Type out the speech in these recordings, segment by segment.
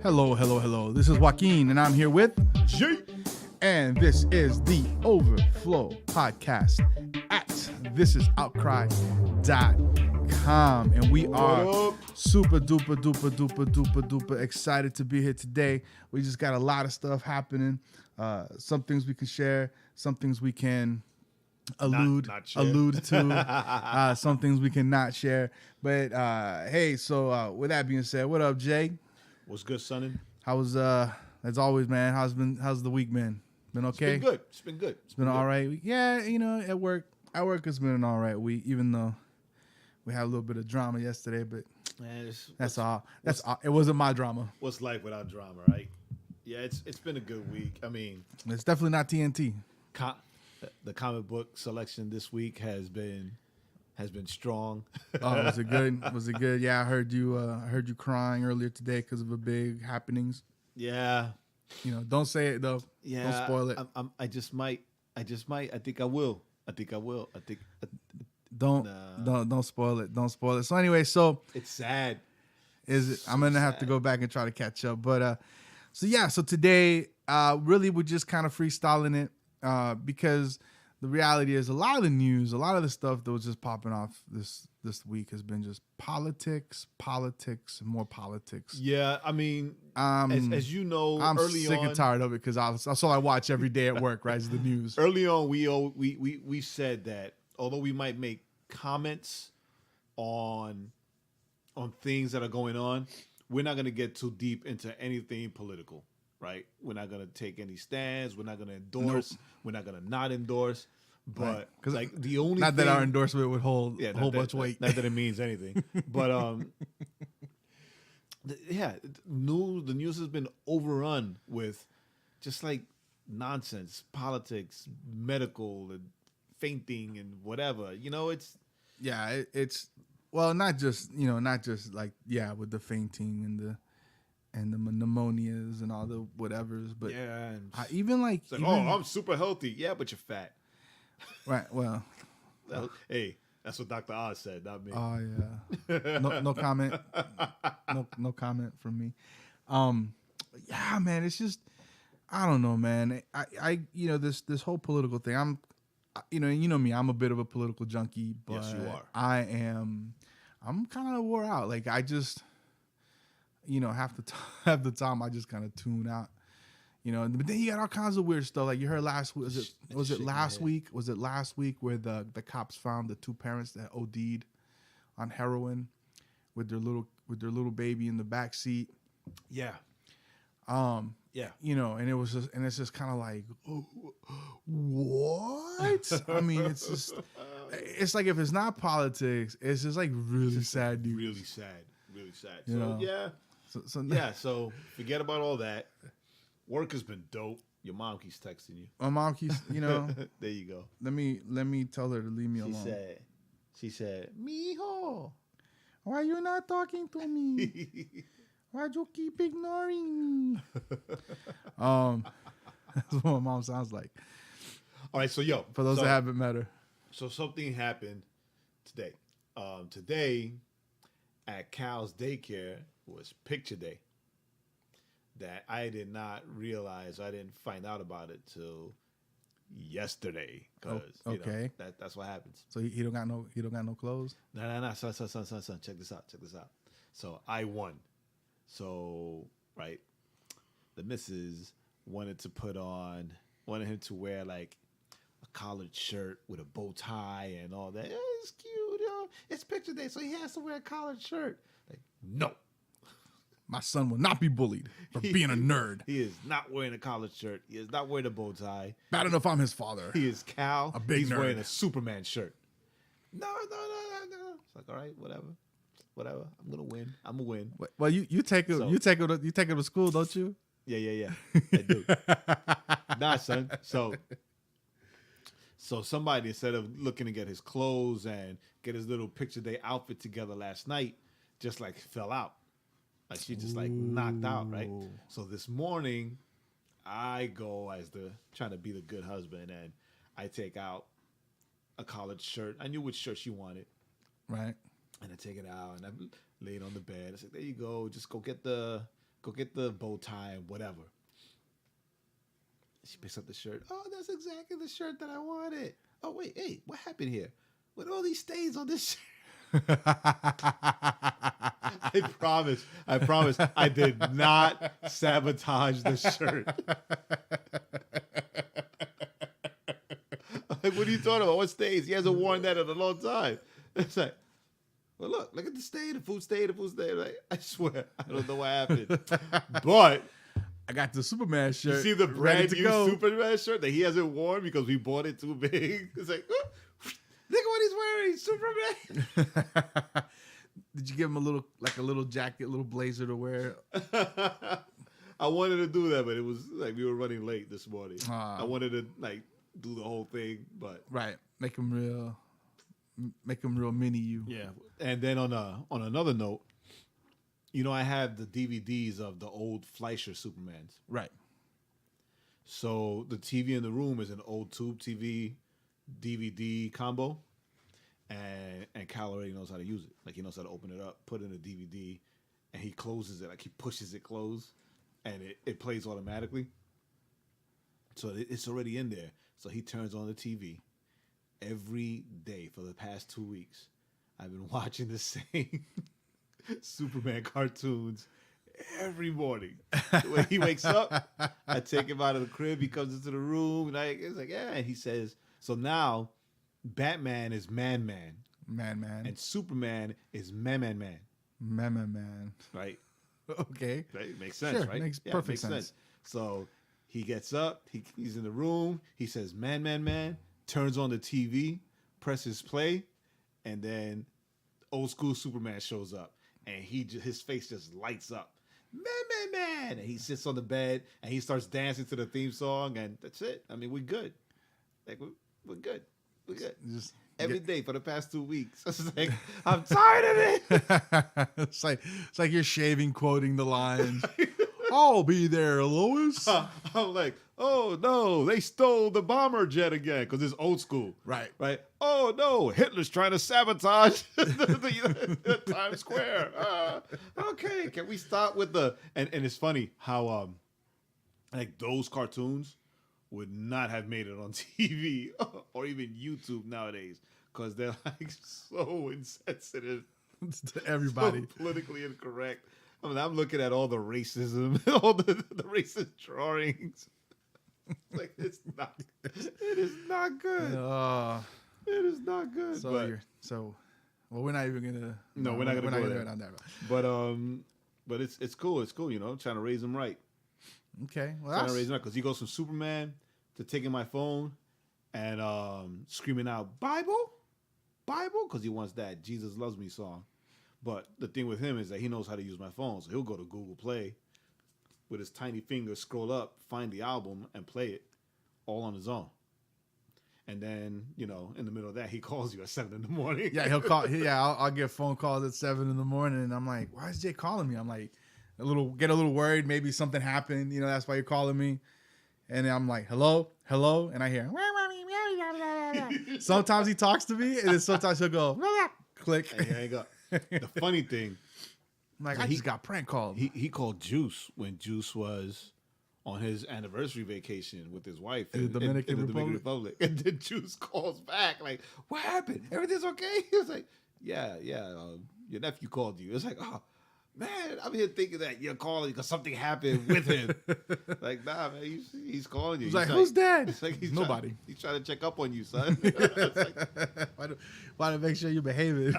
Hello, hello, hello. This is Joaquin, and I'm here with Jae. and this is the Overflow Podcast at thisisoutcry.com. And we are super duper excited to be here today. We just got a lot of stuff happening. Some things we can share, some things we can allude to, some things we cannot share. But hey, so with that being said, what up, Jay? What's good, sonin? How was as always, man? How's the week been? Been okay? It's been good. It's been all right. Yeah, you know, at work it's been an all right week, even though we had a little bit of drama yesterday, but Man, that's all. That's all. It wasn't my drama. what's life without drama, right? Yeah, it's been a good week. I mean, It's definitely not TNT. the comic book selection this week has been strong. Oh, was it good? Was it good? Yeah, I heard you crying earlier today because of a big happenings. Yeah, You know, don't say it though. yeah. Don't spoil it. I just might. I think I will. Don't spoil it. Don't spoil it. So anyway, so It's sad. I'm gonna have to go back and try to catch up. But so today, really we're just kind of freestyling it because the reality is a lot of the news, a lot of the stuff that was just popping off this week has been just politics, and more politics. Yeah, I mean, as you know, I'm early sick on, and tired of it because that's all I watch every day at work. Right, is the news. early on, we said that although we might make comments on things that are going on, we're not going to get too deep into anything political, right? We're not going to take any stands. We're not going to endorse. Nope. We're not going to not endorse. But Because like the only not thing, that our endorsement would hold a not whole that- bunch of weight. Not that it means anything, but the news has been overrun with just like nonsense, politics, medical, and fainting and whatever. You know, it's Yeah, it's well, not just like with the fainting and the pneumonias and all the whatevers, but yeah. And even like, it's like, even, I'm super healthy. Yeah, but you're fat. right. Well, Hey, that's what Dr. Oz said, not me. oh yeah, no comment, no comment from me. Yeah, man, it's just I don't know, man. I this whole political thing. I'm me. I'm a bit of a political junkie, but Yes, you are. I'm kind of wore out. Like I just, half the time I just kind of tune out. But then you got all kinds of weird stuff. Like you heard last week. Was it last week? Was it last week where the cops found the two parents that OD'd on heroin with their little baby in the back seat? Yeah. Yeah. And it's just kind of like, what? I mean, it's like if it's not politics, it's just like really sad news. Really sad. You know? Yeah. So forget about all that. Work has been dope. Your mom keeps texting you. My mom keeps, There you go. let me tell her to leave me alone. She said, Mijo. Why you not talking to me? Why'd you keep ignoring me? That's what my mom sounds like. All right, so For those that haven't met her. So something happened today. Today at Cal's daycare was picture day. That I did not realize. I didn't find out about it till yesterday. Cause okay. That's what happens. So he don't got no clothes? No. Son. Check this out. So I won. So right, the missus wanted him to wear like a collared shirt with a bow tie and all that. It's cute, It's picture day, so he has to wear a collared shirt. Like, no. My son will not be bullied for being a nerd. He is not wearing a collared shirt. He is not wearing a bow tie. Bad enough I'm his father. He is Cal. A big He's nerd. wearing a Superman shirt. No. It's like, all right, whatever. I'm gonna win. I'm gonna win. Well, you take him to school, don't you? Yeah. I do. Nah, son. So somebody, instead of looking to get his clothes and get his little picture day outfit together last night, just like fell out. Like she just like knocked out, right? So this morning, I go trying to be the good husband, and I take out a collared shirt. I knew which shirt she wanted. Right. And I take it out and I lay it on the bed. I said, there you go. Just go get the Go get the bow tie, whatever. She picks up the shirt. Oh, that's exactly the shirt that I wanted. Oh, wait, hey, what happened here? With all these stains on this shirt. I promise, I did not sabotage the shirt. Like, what are you talking about? What stains? He hasn't worn that in a long time. It's like, well, look at the stain, the food stain. Like, I swear, I don't know what happened. But I got the Superman shirt. you see the brand new go. Superman shirt that he hasn't worn because we bought it too big. It's like, oh, look at what he's wearing, Superman. Did you give him a little jacket, little blazer to wear? I wanted to do that, but it was like we were running late this morning. I wanted to like do the whole thing, but right, make him real mini you. Yeah. And then on another note, you know, I have the DVDs of the old Fleischer Supermans. Right. So the TV in the room is an old tube TV DVD combo, and Kyle already knows how to use it. Like, he knows how to open it up, put in a DVD, and he closes it. Like, he pushes it closed, and it plays automatically. So it's already in there. So he turns on the TV every day for the past 2 weeks. I've been watching the same Superman cartoons every morning. When he wakes up, I take him out of the crib. He comes into the room, and it's like, yeah. And he says, so now Batman is Man, and Superman is Man. Right? Okay. Right? Makes sense, sure, right? Makes perfect sense. So he gets up, he's in the room, he says, Man, turns on the TV, presses play, and then old school Superman shows up, and his face just lights up. Man. And he sits on the bed, and he starts dancing to the theme song, and that's it. I mean, we're good. Like, we're good. We're good. Just every day for the past 2 weeks. It's like, I'm tired of it. it's like you're shaving, quoting the lines. I'll be there, Lois. I'm like, oh no, they stole the bomber jet again because it's old school. Right. Oh no, Hitler's trying to sabotage the Times Square. Okay, can we stop with the and it's funny how like those cartoons would not have made it on TV or even YouTube nowadays because they're like so insensitive to everybody, so politically incorrect. I mean, I'm looking at all the racism, all the racist drawings. Like, it is not good. It is not good. Well, we're not even gonna. No, we're not gonna go there. Down there. But it's cool. It's cool. You know, I'm trying to raise him right. Okay, well, trying to raise him right because he goes from Superman to taking my phone and screaming out Bible, because he wants that Jesus Loves Me song. But the thing with him is that he knows how to use my phone. So he'll go to Google Play with his tiny finger, scroll up, find the album, and play it all on his own. And then, you know, in the middle of that, he calls you at 7 in the morning. Yeah, he'll call. Yeah, I'll get phone calls at 7 in the morning. And I'm like, why is Jay calling me? I'm like, get a little worried. Maybe something happened. You know, that's why you're calling me. And then I'm like, hello. And I hear, sometimes he talks to me. And then sometimes he'll go, click. And he hang up. The funny thing, like, I just got prank called. He called Juice when Juice was on his anniversary vacation with his wife in the Dominican Republic. And then Juice calls back like, "What happened? Everything's okay?" He was like, "Yeah. Your nephew called you." It's like, "Oh man, I'm here thinking that you're calling because something happened with him." Like, nah, man, he's calling you. He's like, "Who's dad?" It's like nobody. He's trying to check up on you, son. Why to make sure you're behaving?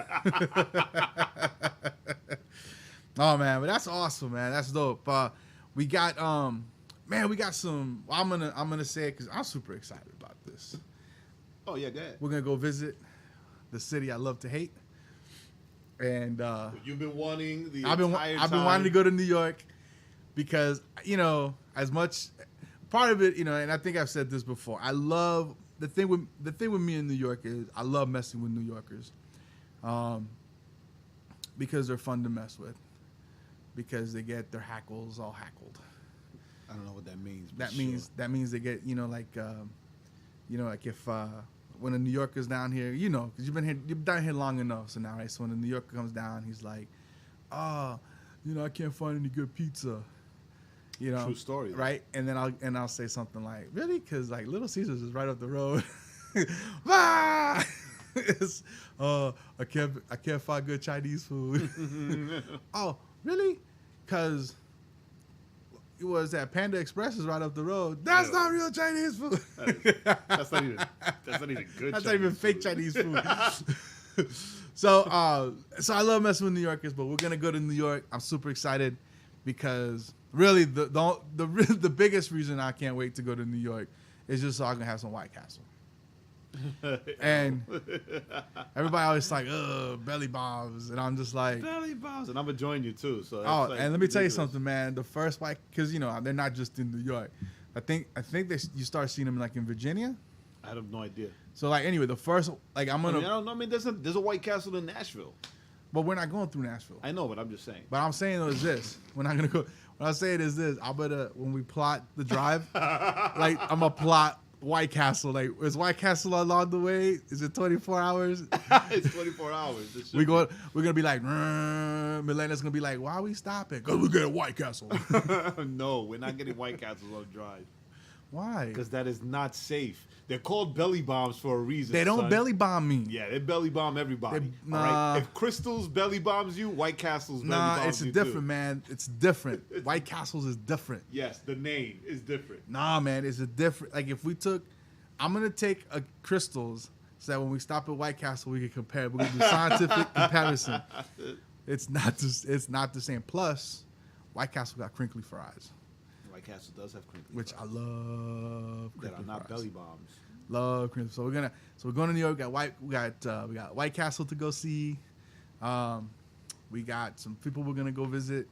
Oh man, but that's awesome, man. That's dope. We got we got some. Well, I'm gonna say it because I'm super excited about this. Oh yeah, go ahead. We're gonna go visit the city I love to hate, and you've been wanting the I've been wanting to go to New York because, you know, as much part of it, you know, and I think I've said this before. I love the thing with me in New York is I love messing with New Yorkers, because they're fun to mess with, because they get their hackles all hackled. I don't know what that means. That means they get, you know, like if when a New Yorker's down here, you know, because you've been down here long enough. So now, right? So when a New Yorker comes down, he's like, you know, I can't find any good pizza. You know, True story, though. right? And then I'll say something like, "Really?" Because like Little Caesars is right up the road. Ah! It's, I can't find good Chinese food. Oh, really? Because it was that Panda Express is right up the road. That's not real Chinese food. That's not even good. That's Chinese not even fake food. Chinese food. So I love messing with New Yorkers, but we're gonna go to New York. I'm super excited because really the biggest reason I can't wait to go to New York is just so I can have some White Castle. And everybody always like, belly bombs, and I'm just like, belly bombs, and I'm gonna join you too. So and let me tell you something, man. The first White, because you know they're not just in New York. I think you start seeing them like in Virginia. I have no idea. So like anyway, the first like I'm gonna. I don't know. I mean, there's a White Castle in Nashville. But we're not going through Nashville. I know, but I'm just saying. But I'm saying is this: we're not gonna go. What I'm saying is this: I better when we plot the drive, like I'm gonna plot White Castle. Like, is White Castle along the way? Is it 24 hours? It's 24 hours. We're gonna be like, Milena's gonna be like, why are we stopping? Cause we get a White Castle. No, we're not getting White Castles on drive. Why? Because that is not safe. They're called belly bombs for a reason. They don't son. belly bomb me. Yeah, they belly bomb everybody. Nah. All right? If Crystal's belly bombs you, White Castle's belly bombs It's you different, too. man. It's different. White Castles is different. Yes, the name is different. Nah, man, it's a different. Like if we took, I'm gonna take a Crystals so that when we stop at White Castle, we can compare. We're gonna do scientific comparison. It's not the same. Plus, White Castle got crinkly fries. White Castle does have crinkly Which fries I love. that are not belly bombs. Love crinkly. So we're going to New York. We got White Castle to go see. We got some people we're gonna go visit.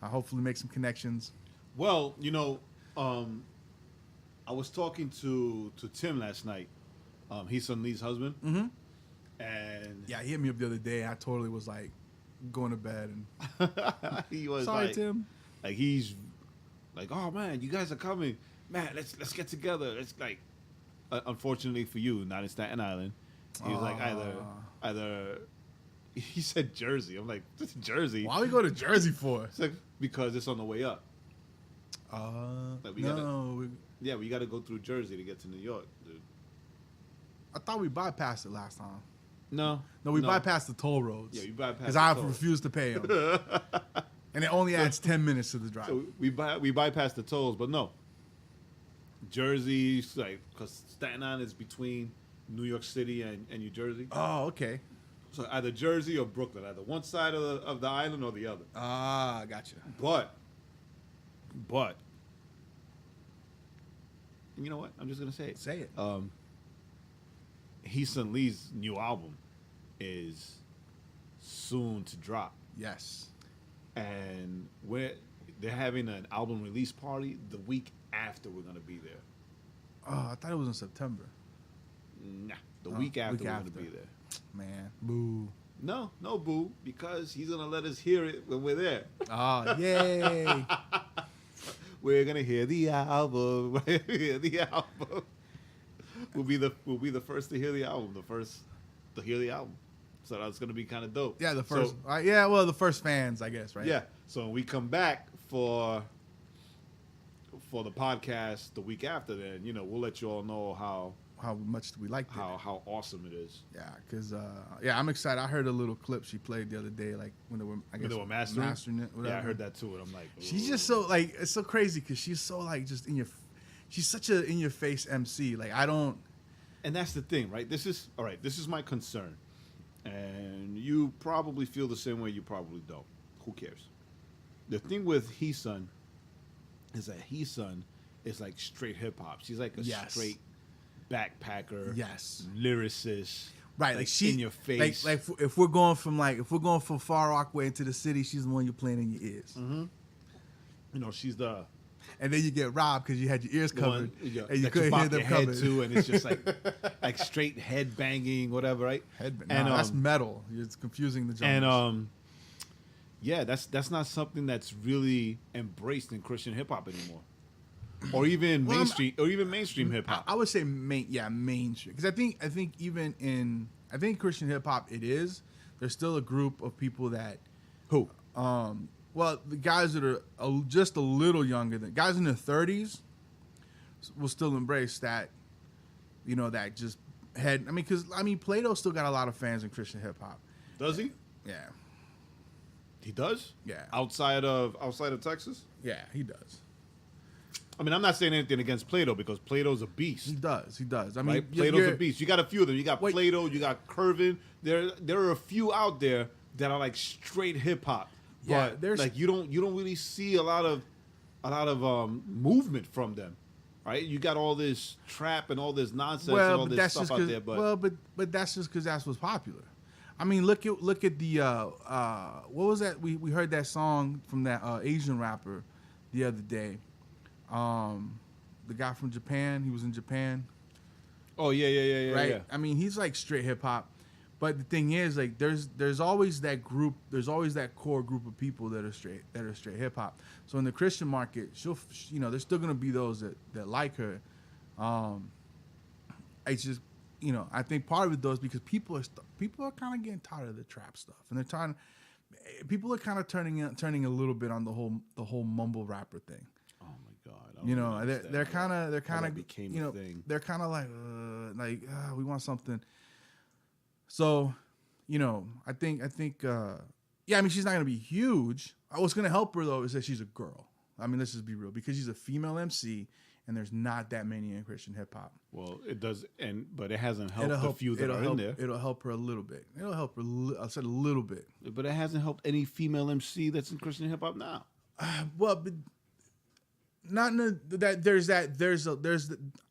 Hopefully make some connections. Well, you know, I was talking to Tim last night. He's Sun Lee's husband. Mm-hmm. And Yeah, he hit me up the other day. I totally was like going to bed and he was sorry, like, Tim. like he's like, oh man, you guys are coming, man. Let's get together. It's like, unfortunately for you, not in Staten Island. He was like either. He said Jersey. I'm like, this is Jersey. Why we go to Jersey for? It's like because it's on the way up. Like we got to go through Jersey to get to New York, dude. I thought we bypassed it last time. No, We bypassed the toll roads. Yeah, we bypassed because the I toll. refused to pay them, and it only adds 10 minutes to the drive. So we bypassed the tolls, but no. Jersey, like, because Staten Island is between New York City and New Jersey. Oh, okay. So either Jersey or Brooklyn, either one side of the island or the other. Ah, gotcha. But, you know what? I'm just gonna say it. Say it. Sun Lee's new album is soon to drop, Yes. and they're having an album release party the week after we're gonna be there. Oh, I thought it was in September. Nah, the week after we're gonna be there. Man, boo. No, boo, because he's gonna let us hear it when we're there. Oh, yay. We're gonna hear the album. Hear the album. We'll be the first to hear the album. The first to hear the album. So that's gonna be kind of dope. Yeah, the first. The first fans, I guess, right? Yeah. So when we come back for the podcast the week after, then we'll let you all know how much we liked it. how awesome it is. Yeah, because I'm excited. I heard a little clip she played the other day, like when they were mastering it. Whatever. Yeah, I heard that too, and I'm like, she's just so like it's so crazy because she's so like just she's such a in your face MC. Like I don't. And that's the thing, right? This is my concern, and you probably feel the same way. You probably don't. Who cares? The thing with Sun is that Sun is like straight hip hop. She's like a straight backpacker, lyricist, right? Like she in your face. Like if we're going from Far Rockaway into the city, she's the one you're playing in your ears. Mm-hmm. She's the. And then you get robbed because you had your ears covered and you couldn't hear them your head coming. too, and it's just like straight head banging, whatever, right? That's metal. It's confusing the genres. And that's not something that's really embraced in Christian hip hop anymore, or even mainstream hip hop. I would say mainstream, because I think even in Christian hip hop it is. There's still a group of people that Well, the guys that are just a little younger than guys in their 30s will still embrace that, that just head. Because Plato still got a lot of fans in Christian hip hop. Does he? Yeah. He does? Yeah. Outside of Texas? Yeah, he does. I'm not saying anything against Plato because Plato's a beast. He does. Right? Plato's a beast. You got a few of them. You got Plato. You got Curvin. There are a few out there that are like straight hip hop. Yeah, but there's like you don't really see a lot of movement from them. Right? You got all this trap and all this nonsense and all this stuff out there. But that's just because that's what's popular. Look at the what was that? We heard that song from that Asian rapper the other day. The guy from Japan. He was in Japan. Oh yeah. Right. Yeah. He's like straight hip hop. But the thing is, like, there's always that group. There's always that core group of people that are straight hip hop. So in the Christian market, there's still gonna be those that like her. It's just, I think part of it though is because people are kind of getting tired of the trap stuff, and people are kind of turning a little bit on the whole mumble rapper thing. Oh my God! They're kind of became a thing. They're kind of like we want something. So, I think she's not gonna be huge. What's gonna help her though is that she's a girl. Let's just be real, because she's a female MC, and there's not that many in Christian hip hop. Well, it does, but it hasn't helped the few that are in there. It'll help her a little bit. It'll help her. I said a little bit, but it hasn't helped any female MC that's in Christian hip hop now. Well, but not in that. There's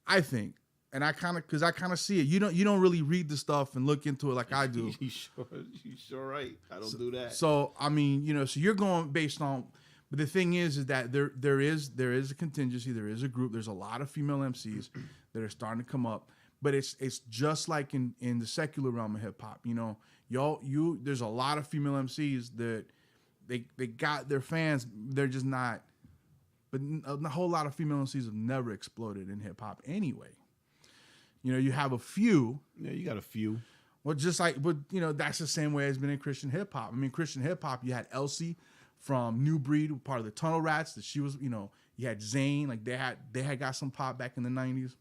I think. And because I kind of see it. You don't really read the stuff and look into it like I do. You sure right. I don't do that. So so you're going based on. But the thing is that there is a contingency. There is a group. There's a lot of female MCs that are starting to come up. But it's just like in the secular realm of hip hop. There's a lot of female MCs that they got their fans. They're just not. But a whole lot of female MCs have never exploded in hip hop anyway. You have a few. Yeah, you got a few. Well, that's the same way it's been in Christian hip hop. Christian hip hop, you had Elsie from New Breed, part of the Tunnel Rats. That she was, you had Zayn. Like they had got some pop back in the 90s.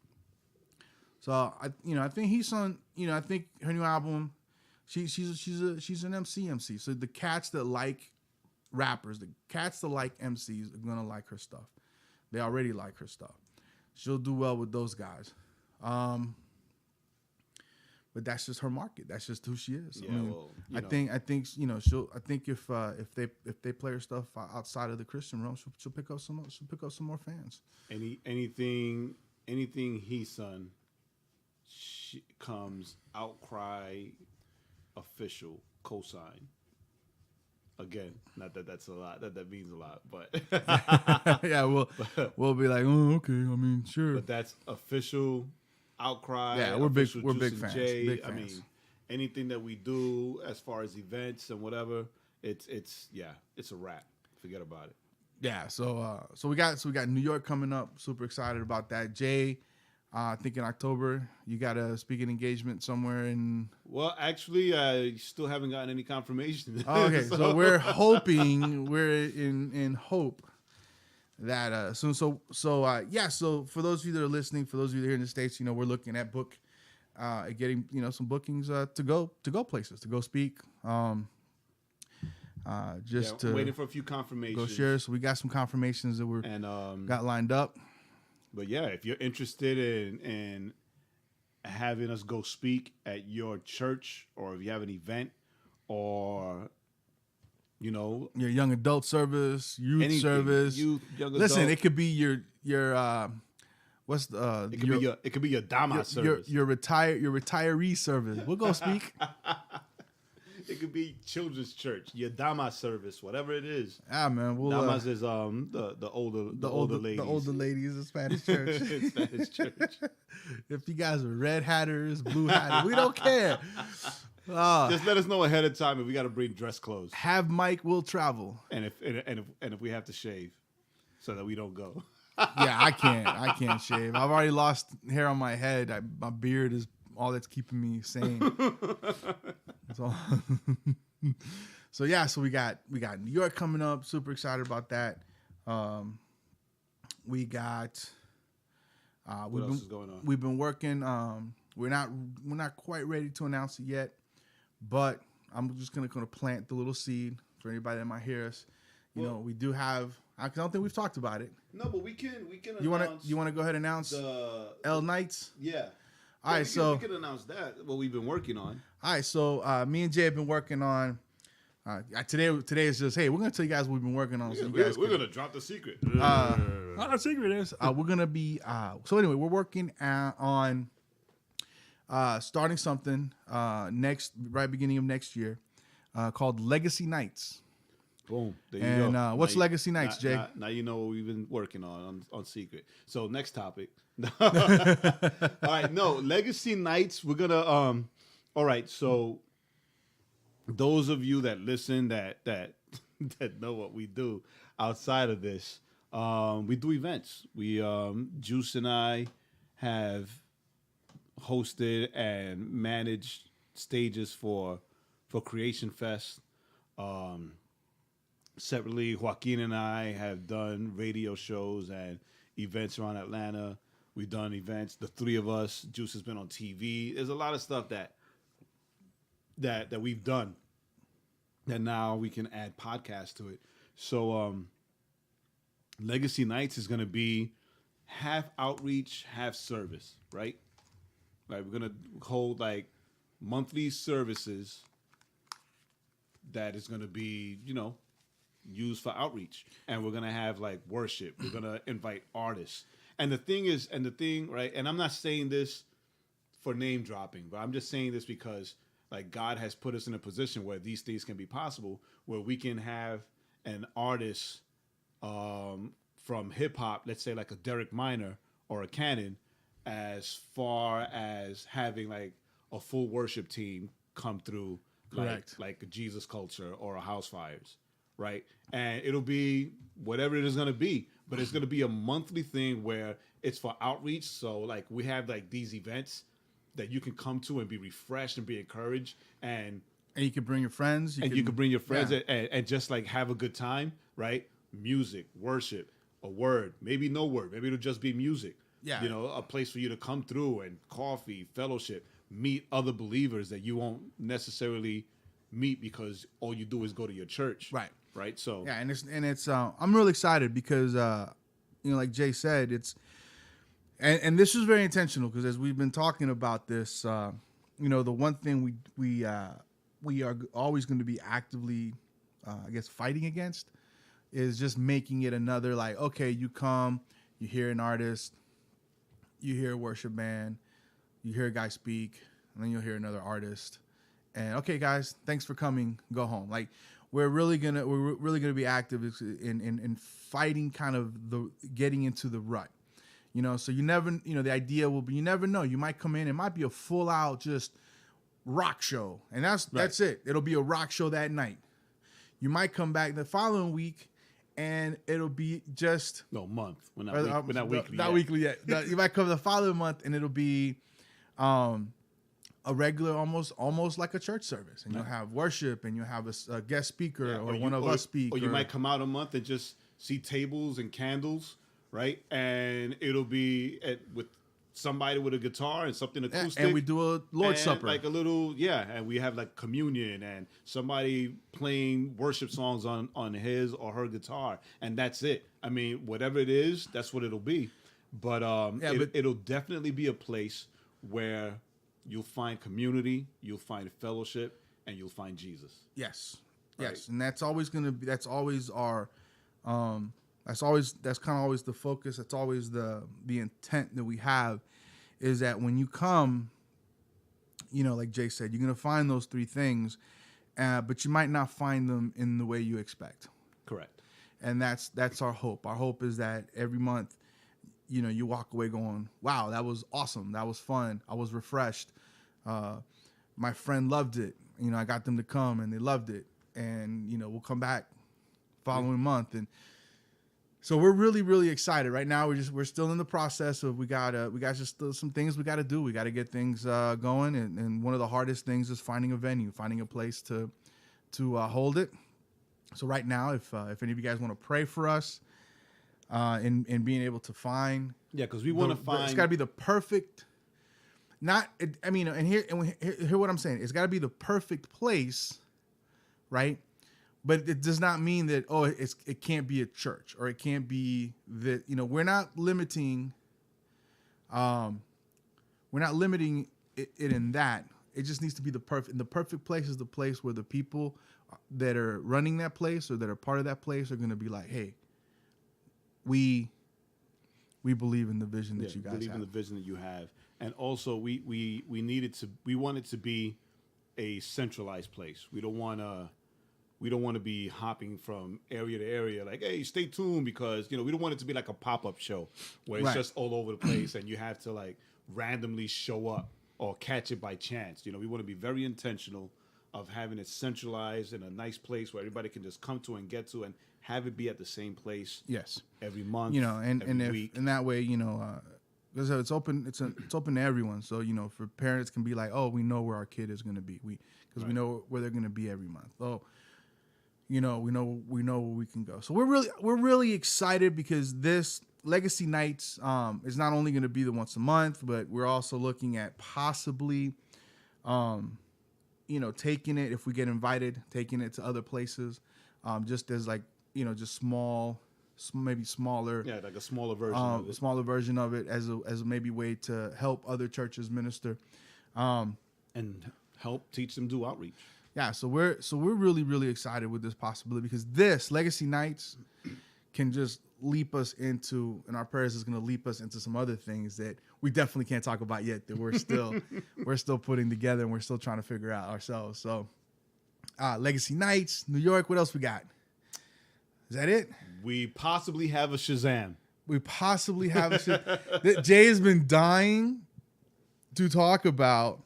So I think he's on. I think her new album, she's an MC. So the cats that like rappers, the cats that like MCs are gonna like her stuff. They already like her stuff. She'll do well with those guys. But that's just her market. That's just who she is. Yeah, I think if they play her stuff outside of the Christian realm, she'll pick up some more fans. Anything he son comes outcry official cosign. Again, not that that's a lot. That means a lot, but yeah, we'll be like, oh, okay. Sure. But that's official outcry. Yeah, we're big fans. Big fans. Anything that we do as far as events and whatever, it's a wrap. Forget about it. Yeah. So we got New York coming up. Super excited about that. Jae, I think in October you got a speaking engagement somewhere in. Well, actually, I still haven't gotten any confirmation. Oh, okay, so we're hoping we're in hope that soon. So for those of you that are listening, for those of you that are here in the States, we're looking at getting some bookings to go places, to go speak. Waiting for a few confirmations. Go share. So we got some confirmations that got lined up. But yeah, if you're interested in having us go speak at your church, or if you have an event, or your young adult service, youth service, young listen, adult. it could be your what's the it could be your Dama service, your retiree service. We'll go speak. It could be children's church, your Dama service, whatever it is. Ah, man, Damas is the older ladies. The older ladies in Spanish church. Spanish church. If you guys are red hatters, blue hatters, we don't care. Just let us know ahead of time if we got to bring dress clothes. Have Mike will travel, and if we have to shave, so that we don't go. Yeah, I can't shave. I've already lost hair on my head. My beard is all that's keeping me sane. So we got New York coming up. Super excited about that. We got What else is going on? We've been working. We're not quite ready to announce it yet, but I'm just gonna plant the little seed for anybody that might hear us. You know, we do have. I don't think we've talked about it. No, but we can. You wanna go ahead and announce the L Nights? Yeah. All right, so we can announce that what we've been working on. All right, so me and Jay have been working on. Today is just, hey, we're gonna tell you guys what we've been working on. So we're gonna drop the secret. What the secret is? We're gonna be. So anyway, we're working on starting something right beginning of next year called Legacy Nights. Boom. There you and go. What's Legacy Nights, Jay? Now you know what we've been working on secret. So next topic. All right, no, Legacy Nights. We're gonna all right, so those of you that listen that know what we do outside of this, we do events. We Juice and I have hosted and managed stages for Creation Fest. Separately, Joaquin and I have done radio shows and events around Atlanta. We've done events, the three of us. Juice has been on TV. There's a lot of stuff that we've done that now we can add podcasts to it. So Legacy Nights is going to be half outreach, half service, right? Right, we're going to hold like monthly services that is going to be, used for outreach. And we're going to have like worship. We're going to invite artists. And the thing, right? And I'm not saying this for name dropping, but I'm just saying this because like God has put us in a position where these things can be possible, where we can have an artist from hip hop, let's say like a Derek Minor or a Cannon, as far as having like a full worship team come through, like a Jesus Culture or a House Fires, right? And it'll be whatever it is going to be, but it's going to be a monthly thing where it's for outreach. So like we have like these events that you can come to and be refreshed and be encouraged, and you can bring your friends, you can bring your friends and just like have a good time, right? Music, worship, a word, maybe no word, maybe it'll just be music. Yeah. A place for you to come through and coffee, fellowship, meet other believers that you won't necessarily meet because all you do is go to your church. Right. Right. So yeah, and it's I'm really excited because like Jay said, it's and this is very intentional because as we've been talking about this, the one thing we are always going to be actively fighting against is just making it another like, okay, you come, you hear an artist, you hear a worship band, you hear a guy speak, and then you'll hear another artist. And okay, guys, thanks for coming. Go home. Like we're really gonna be active in fighting kind of the getting into the rut. So you never, the idea will be you never know. You might come in, it might be a full out just rock show, and that's it. It'll be a rock show that night. You might come back the following week, and it'll be just month. We're not weekly. Not weekly yet. You might come the following month, and it'll be a regular, almost like a church service, and you'll have worship, and you'll have a guest speaker or one of us speak. Or you might come out a month and just see tables and candles, right? And it'll be with somebody with a guitar and something acoustic. And we do a Lord's Supper. Like a little, and we have like communion and somebody playing worship songs on his or her guitar. And that's it. I mean, whatever it is, that's what it'll be. But it'll definitely be a place where you'll find community, you'll find fellowship, and you'll find Jesus. Yes. Right? Yes. And that's always going to be, that's always our, that's kind of always the focus. That's always the intent that we have is that when you come, like Jay said, you're going to find those three things, but you might not find them in the way you expect. Correct. And that's our hope. Our hope is that every month, you walk away going, wow, that was awesome. That was fun. I was refreshed. My friend loved it. I got them to come and they loved it. And, we'll come back following month. And so we're really, really excited right now. We're still in the process of, we got just some things we got to do. We got to get things going. And one of the hardest things is finding a venue, finding a place to to hold it. So right now, if any of you guys want to pray for us in being able to find, because we want to find. It's got to be the perfect. Hear what I'm saying. It's got to be the perfect place, right? But it does not mean that it can't be a church, or it can't be that, we're not limiting. We're not limiting it in that. It just needs to be the perfect. The perfect place is the place where the people that are running that place or that are part of that place are going to be like, hey, we believe in the vision that you guys believe have. In the vision that you have. And also, we want it to be a centralized place. We don't want to be hopping from area to area. Like, hey, stay tuned, because we don't want it to be like a pop-up show where it's just all over the place and you have to like randomly show up or catch it by chance. We want to be very intentional of having it centralized in a nice place where everybody can just come to and get to, and have it be at the same place. Yes, every month. Every week. And that way, because it's open. It's open to everyone. So for parents can be like, oh, we know where our kid is going to be. We know where they're going to be every month. Oh, we know where we can go. So we're really excited, because this Legacy Nights is not only going to be the once a month, but we're also looking at possibly, taking it, if we get invited, taking it to other places, just as like just small. Maybe smaller, like a smaller version of it. Smaller version of it as a maybe way to help other churches minister, and help teach them, do outreach. Yeah, so we're really, really excited with this possibility, because this Legacy Nights can just leap us into, and our prayers is going to leap us into some other things that we definitely can't talk about yet, that we're still putting together and we're still trying to figure out ourselves. So, Legacy Nights, New York. What else we got? Is that it? We possibly have a Shazam. Jay has been dying to talk about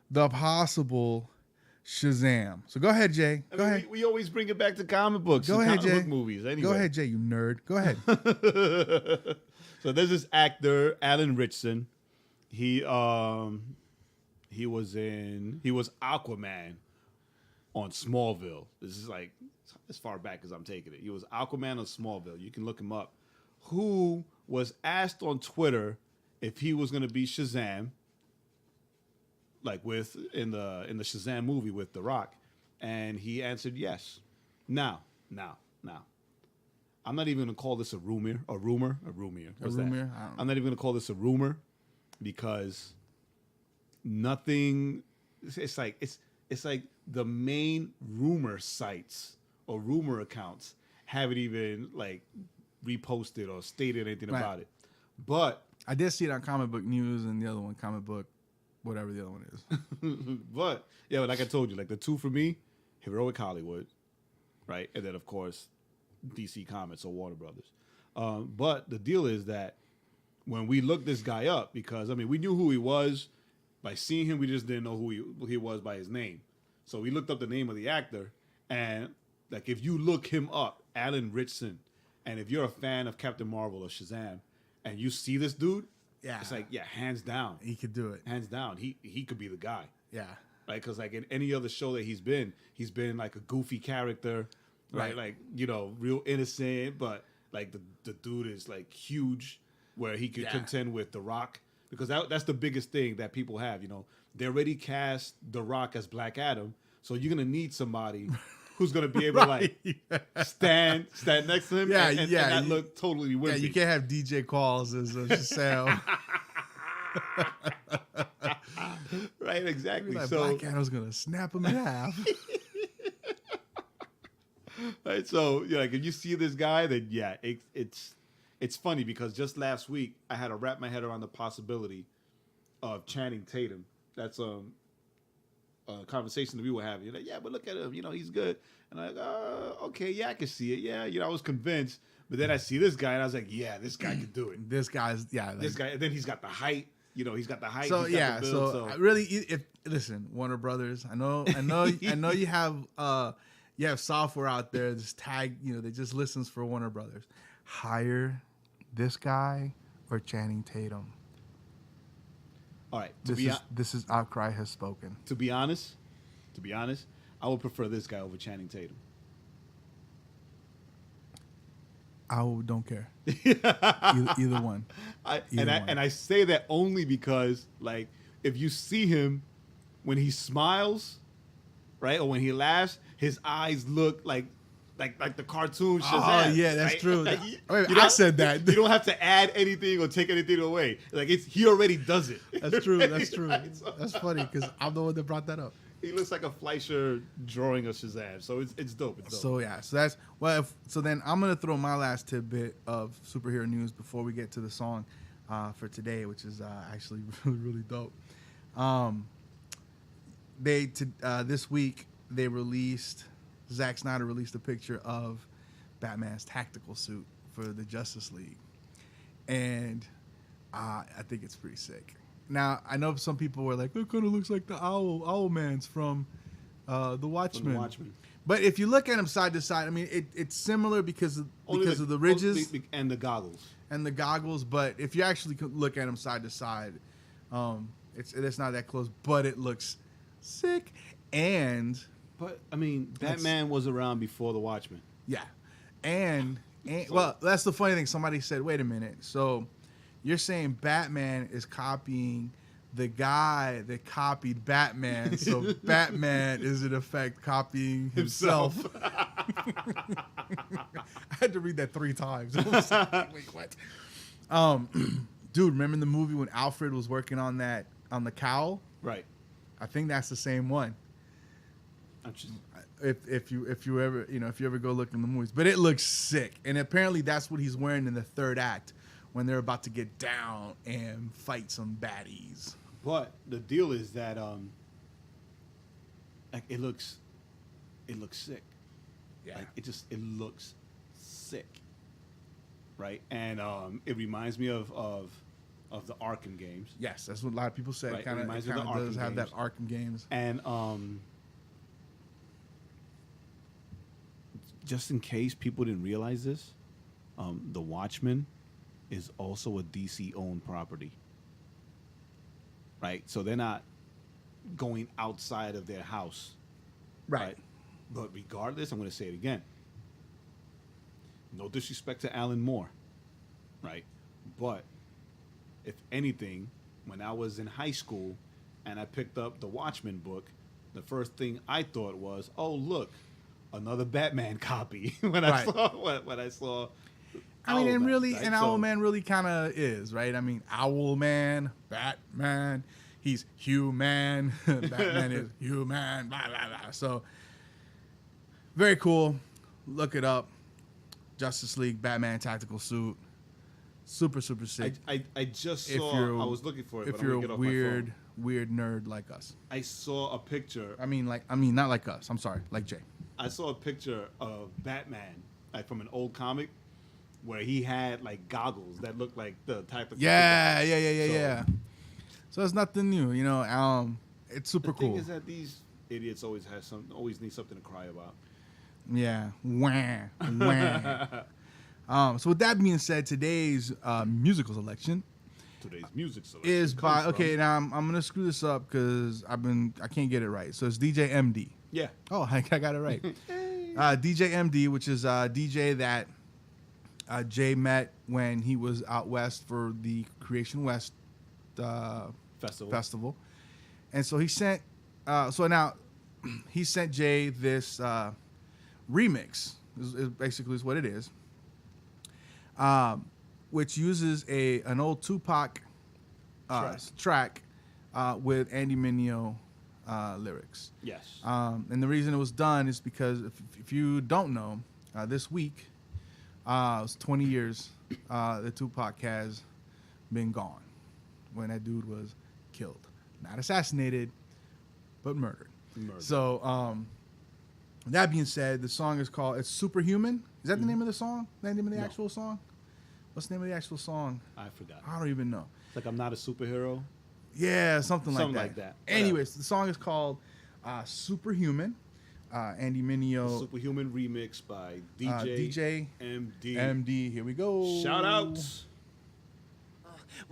the possible Shazam. So go ahead, Jay. Go ahead. We always bring it back to comic books. Go ahead, Jay. Book movies. Anyway. Go ahead, Jay. You nerd. Go ahead. So there's this actor, Alan Ritchson. He was Aquaman on Smallville. This is like as far back as I'm taking it. He was Aquaman on Smallville. You can look him up. Who was asked on Twitter if he was going to be Shazam, like in the Shazam movie with The Rock, and he answered yes. Now, I'm not even going to call this a rumor. What's that? I'm not even going to call this a rumor, because nothing. It's like the main rumor sites or rumor accounts haven't even like reposted or stated anything about it. But I did see it on Comic Book News, and the other one, Comic Book, whatever the other one is. But yeah, like I told you, like the two for me, Heroic Hollywood, right, and then of course DC Comics or Warner Brothers. But the deal is that when we looked this guy up, because I mean we knew who he was by seeing him, we just didn't know who he was by his name. So we looked up the name of the actor, and like if you look him up, Alan Ritchson, and if you're a fan of Captain Marvel or Shazam, and you see this dude, it's like, yeah, hands down, he could do it. Hands down, he could be the guy. Yeah, right. Because like in any other show that he's been like a goofy character, right? Like real innocent, but like the dude is like huge, where he could contend with The Rock. Because that's the biggest thing that people have. They already cast The Rock as Black Adam, so you're gonna need somebody who's gonna be able to like stand next to him. And not look totally wimpy. Yeah, you can't have DJ Qualls as Shazam. Right, exactly. Like So Black Adam's gonna snap him in half. Right, so like if you see this guy, then it's funny, because just last week I had to wrap my head around the possibility of Channing Tatum. That's a conversation that we were having. You're like, yeah, but look at him, he's good. And I'm like, okay, yeah, I can see it. Yeah, I was convinced, but then I see this guy and I was like, yeah, this guy can do it. This guy's this guy, and then he's got the height. He's got the height. So he's got the build, so I really, listen, Warner Brothers. I know you have software out there that's tagged. That just listens for Warner Brothers. Hire this guy or Channing Tatum. All right. This is outcry has spoken. To be honest, I would prefer this guy over Channing Tatum. Don't care. Either one. And I say that only because, like, if you see him when he smiles, right, or when he laughs, his eyes look like the cartoon Shazam. Oh yeah, that's right? true. Like, I said that. You don't have to add anything or take anything away. Like he already does it. That's true. That's true. Right? So, that's funny because I'm the one that brought that up. he looks like a Fleischer drawing of Shazam. So it's dope. It's dope. So yeah, so that's so then I'm gonna throw my last tidbit of superhero news before we get to the song for today, which is actually really dope. This week they released. Zack Snyder released a picture of Batman's tactical suit for the Justice League, and I think it's pretty sick. Now I know some people were like, "It kind of looks like the Owlman's from the Watchmen." From the Watchmen. But if you look at him side to side, I mean, it's similar because of the ridges and the goggles. But if you actually look at him side to side, it's not that close. But it looks sick. But I mean, Batman was around before the Watchmen. Yeah, and well, that's the funny thing. Somebody said, "Wait a minute." So you're saying Batman is copying the guy that copied Batman, so Batman is in effect copying himself. I had to read that 3 times. I was like, wait, what? Dude, remember the movie when Alfred was working on the cowl? Right. I think that's the same one. If you ever go look in the movies, but it looks sick, and apparently that's what he's wearing in the third act when they're about to get down and fight some baddies. But the deal is that like it looks sick. Yeah, like it looks sick, right? And it reminds me of the Arkham games. Yes, that's what a lot of people say. Right. It kind of does have that Arkham games. And just in case people didn't realize this, the Watchmen is also a DC-owned property. Right? So they're not going outside of their house. Right. But regardless, I'm going to say it again. No disrespect to Alan Moore. Right? But if anything, when I was in high school and I picked up the Watchmen book, the first thing I thought was, oh, look, another Batman copy. when I saw I mean, and really, right? and Owlman really kind of is, right? I mean, Owlman, Batman, he's human. Batman is human, blah, blah, blah. So, very cool. Look it up. Justice League, Batman tactical suit. Super, super sick. I just saw, I was looking for it, if but you're I'm gonna a get off my phone. weird nerd like us. I saw a picture. I mean, not like us. I'm sorry, like Jay. I saw a picture of Batman, like from an old comic, where he had like goggles that looked like the type of Yeah. So it's nothing new, it's super cool. The thing is that these idiots always need something to cry about. Yeah. Wah. So with that being said, today's musical selection is by now I'm gonna screw this up because I can't get it right. So it's DJ MD. Yeah. Oh, I got it right. DJ MD, which is a DJ that Jay met when he was out west for the Creation West festival. And so he sent Jay this remix. Is basically what it is. Which uses an old Tupac track with Andy Mineo lyrics. Yes. And the reason it was done is because if you don't know, this week it was 20 years that Tupac has been gone when that dude was killed. Not assassinated, but murdered. So that being said, the song is called It's Superhuman. Is that the name of the song? The name of the actual song? What's the name of the actual song? I forgot. I don't even know. It's like I'm Not a Superhero. Yeah, something like that. Anyways, the song is called Superhuman. Andy Mineo. Superhuman remix by DJ MD. MD. MD. Here we go. Shout outs.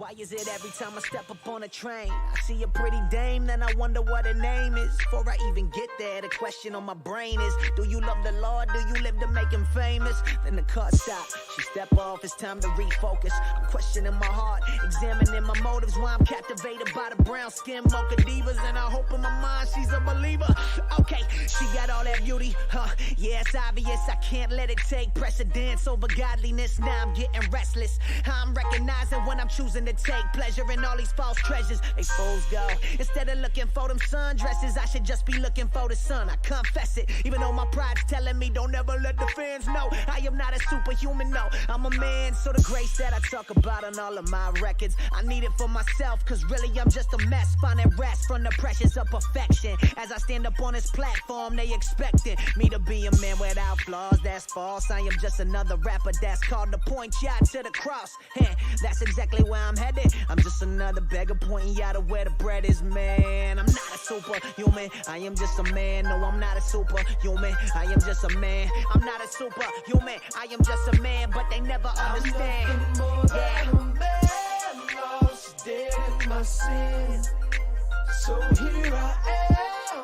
Why is it every time I step up on a train, I see a pretty dame, then I wonder what her name is? Before I even get there, the question on my brain is, do you love the Lord? Do you live to make him famous? Then the car stops, she step off, it's time to refocus. I'm questioning my heart, examining my motives, why I'm captivated by the brown skin mocha divas, and I hope in my mind she's a believer. Okay, she got all that beauty, yeah, it's obvious, I can't let it take precedence over godliness. Now I'm getting restless, I'm recognizing when I'm choosing to take pleasure in all these false treasures. They fools go, instead of looking for them sundresses, I should just be looking for the sun. I confess it, even though my pride's telling me don't ever let the fans know I am not a superhuman, no, I'm a man. So the grace that I talk about on all of my records, I need it for myself, cause really I'm just a mess, finding rest from the pressures of perfection. As I stand up on this platform, they expecting me to be a man without flaws. That's false, I am just another rapper that's called to point y'all to the cross, and that's exactly where I'm headed. I'm just another beggar pointing y'all to where the bread is, man. I'm not a superhuman, I am just a man. No, I'm not a superhuman, I am just a man. I'm not a superhuman, I am just a man, but they never understand. I'm more than a man, lost, dead in my sins. So here I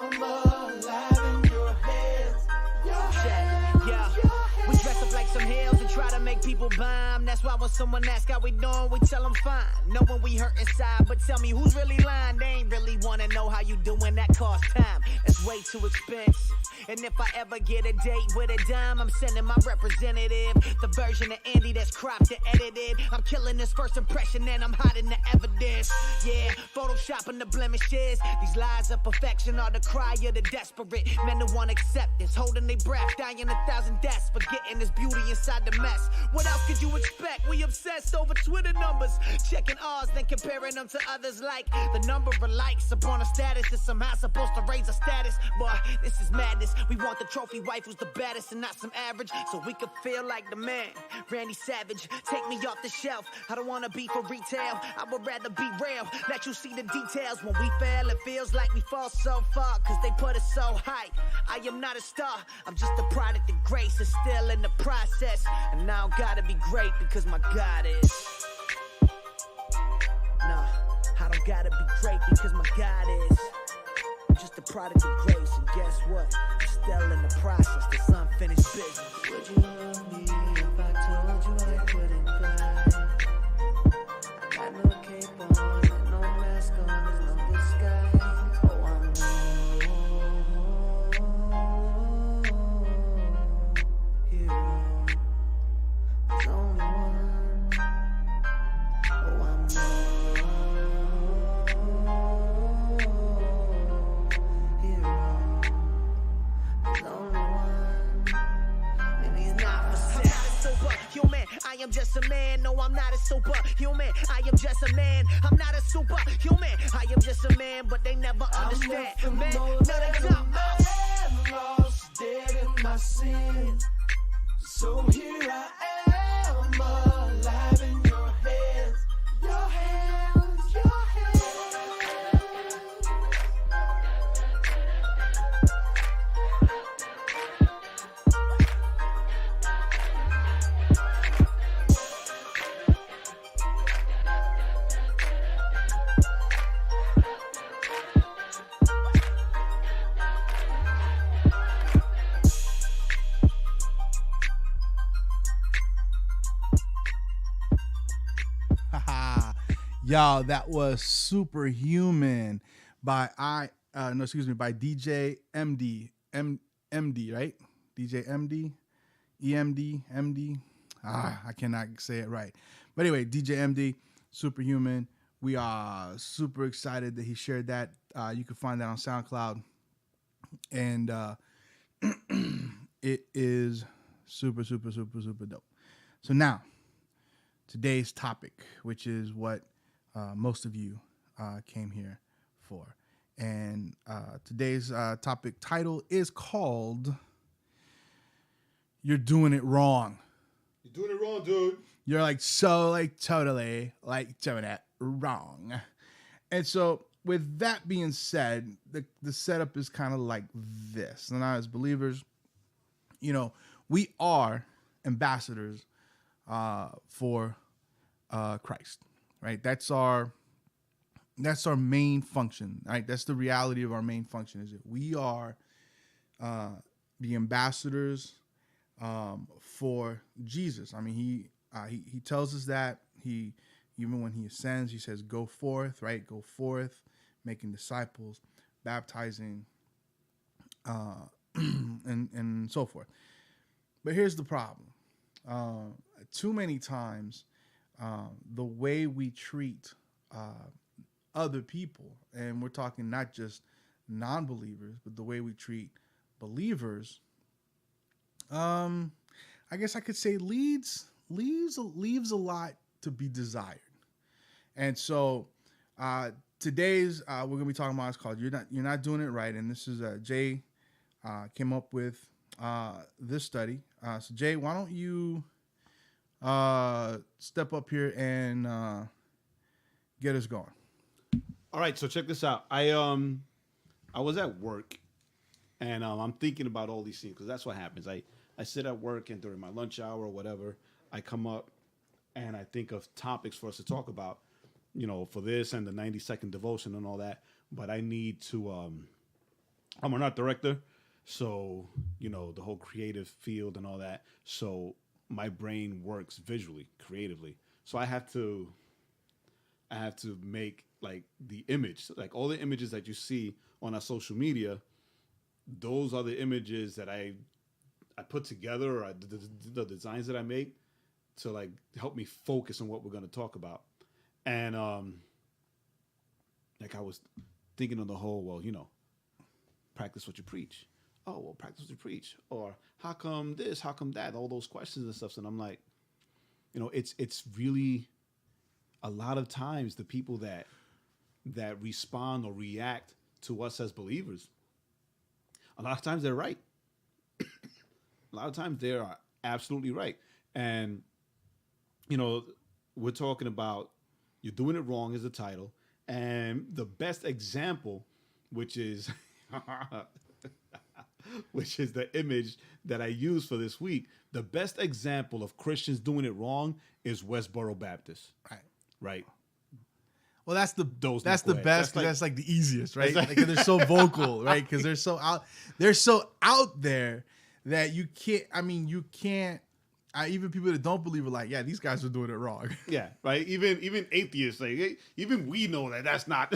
am, alive in your hands. Your hands, Yeah. your hands. We dress up like some hills and try to make people bomb. That's why when someone asks how we doing, we tell them fine. Knowing we hurt inside, but tell me who's really lying. They ain't really wanna know how you doing, that costs time. It's way too expensive. And if I ever get a date with a dime, I'm sending my representative, the version of Andy that's cropped and edited. I'm killing this first impression and I'm hiding the evidence. Yeah, photoshopping the blemishes. These lies of perfection are the cry of the desperate. Men who want acceptance, holding their breath, dying 1,000 deaths, forgetting there's beauty inside the mess. What else could you expect? We obsessed over Twitter numbers, checking ours, then comparing them to others, like the number of likes upon a status is somehow supposed to raise a status. Boy, this is madness. We want the trophy wife who's the baddest and not some average, so we could feel like the man. Randy Savage, take me off the shelf. I don't wanna be for retail, I would rather be real. Let you see the details. When we fail, it feels like we fall so far, cause they put us so high. I am not a star, I'm just a product of grace, and still in the process. And now I gotta be great because my God is. Nah, I don't gotta be great because my God is. I'm just a product of grace, and guess what? I'm still in the process, this unfinished business. Would you love me if I told you I couldn't fly? I got no cape on, and no mask on, there's no disguise. Oh, I'm hero. There's only one. Oh, I'm hero. There's only one. And he's not for I'm not a superhuman, I am just a man. No, I'm not a superhuman, I am just a man. I'm not a superhuman, I am just a man, but they never understand. Man, no, they don't. Lost, dead in my sins. So here I am, alive in your hands. Your hands, your hands. Y'all, that was Superhuman by by DJ MD. MD, right? DJ MD, EMD, MD. I cannot say it right. But anyway, DJ MD, Superhuman. We are super excited that he shared that. You can find that on SoundCloud. And it is super, super, super, super dope. So now, today's topic, which is what most of you came here for. And today's topic title is called You're Doing It Wrong. You're doing it wrong, dude. You're totally doing it wrong. And so with that being said, the setup is kind of like this. And as believers, we are ambassadors for Christ. right? That's our main function, right? That's the reality of our main function, is that we are the ambassadors for Jesus. I mean, he tells us that. He, even when he ascends, he says, go forth, right? Go forth, making disciples, baptizing, and so forth. But here's the problem. Too many times, the way we treat other people, and we're talking not just non-believers, but the way we treat believers, I guess I could say leaves a lot to be desired. And so today's we're gonna be talking about, it's called "You're Not Doing It Right," and this is Jae came up with this study. So Jae, why don't you step up here and get us going? All right, so check this out. I was at work, and I'm thinking about all these things, because that's what happens. I sit at work, and during my lunch hour or whatever, I come up and I think of topics for us to talk about, for this and the 90-second devotion and all that. But I need to, I'm an art director, so, the whole creative field and all that. So my brain works visually, creatively. So I have to make, like, the image, like all the images that you see on our social media. Those are the images that I put together, or the designs that I make to, like, help me focus on what we're going to talk about. And like, I was thinking on the whole, well, practice what you preach. Oh, well, practice what you preach. Or how come this? How come that? All those questions and stuff. And I'm like, it's really, a lot of times the people that respond or react to us as believers, a lot of times they're right. A lot of times they are absolutely right. And, we're talking about "You're Doing It Wrong" is the title. And the best example, which is the image that I use for this week, the best example of Christians doing it wrong is Westboro Baptist. Right. Well, that's the best. That's like the easiest, right? Like, they're so vocal, right? Because they're so out there that you can't. Even people that don't believe are like, yeah, these guys are doing it wrong. Yeah, right. Even atheists say, hey, even we know that's not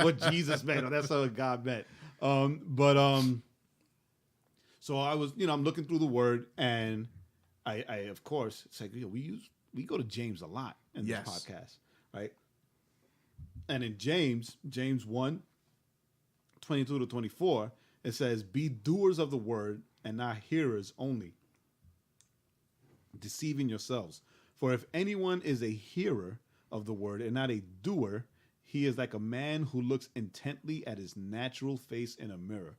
what Jesus meant, or that's what God meant. So I was, I'm looking through the Word, and I of course, it's like, we go to James a lot in this podcast, right? And in James 1, 22 to 24, it says, "Be doers of the word and not hearers only, deceiving yourselves. For if anyone is a hearer of the word and not a doer, he is like a man who looks intently at his natural face in a mirror.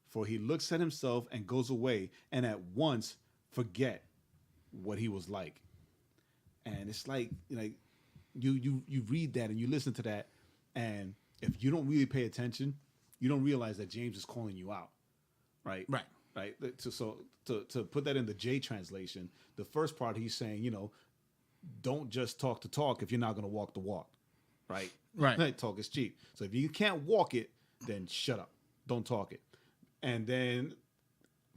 For he looks at himself and goes away and at once forget what he was like." And it's like you read that and you listen to that, and if you don't really pay attention, you don't realize that James is calling you out, right? Right. To put that in the J translation, the first part he's saying, don't just talk the talk if you're not going to walk the walk, right? Right. Talk is cheap. So if you can't walk it, then shut up, don't talk it. And then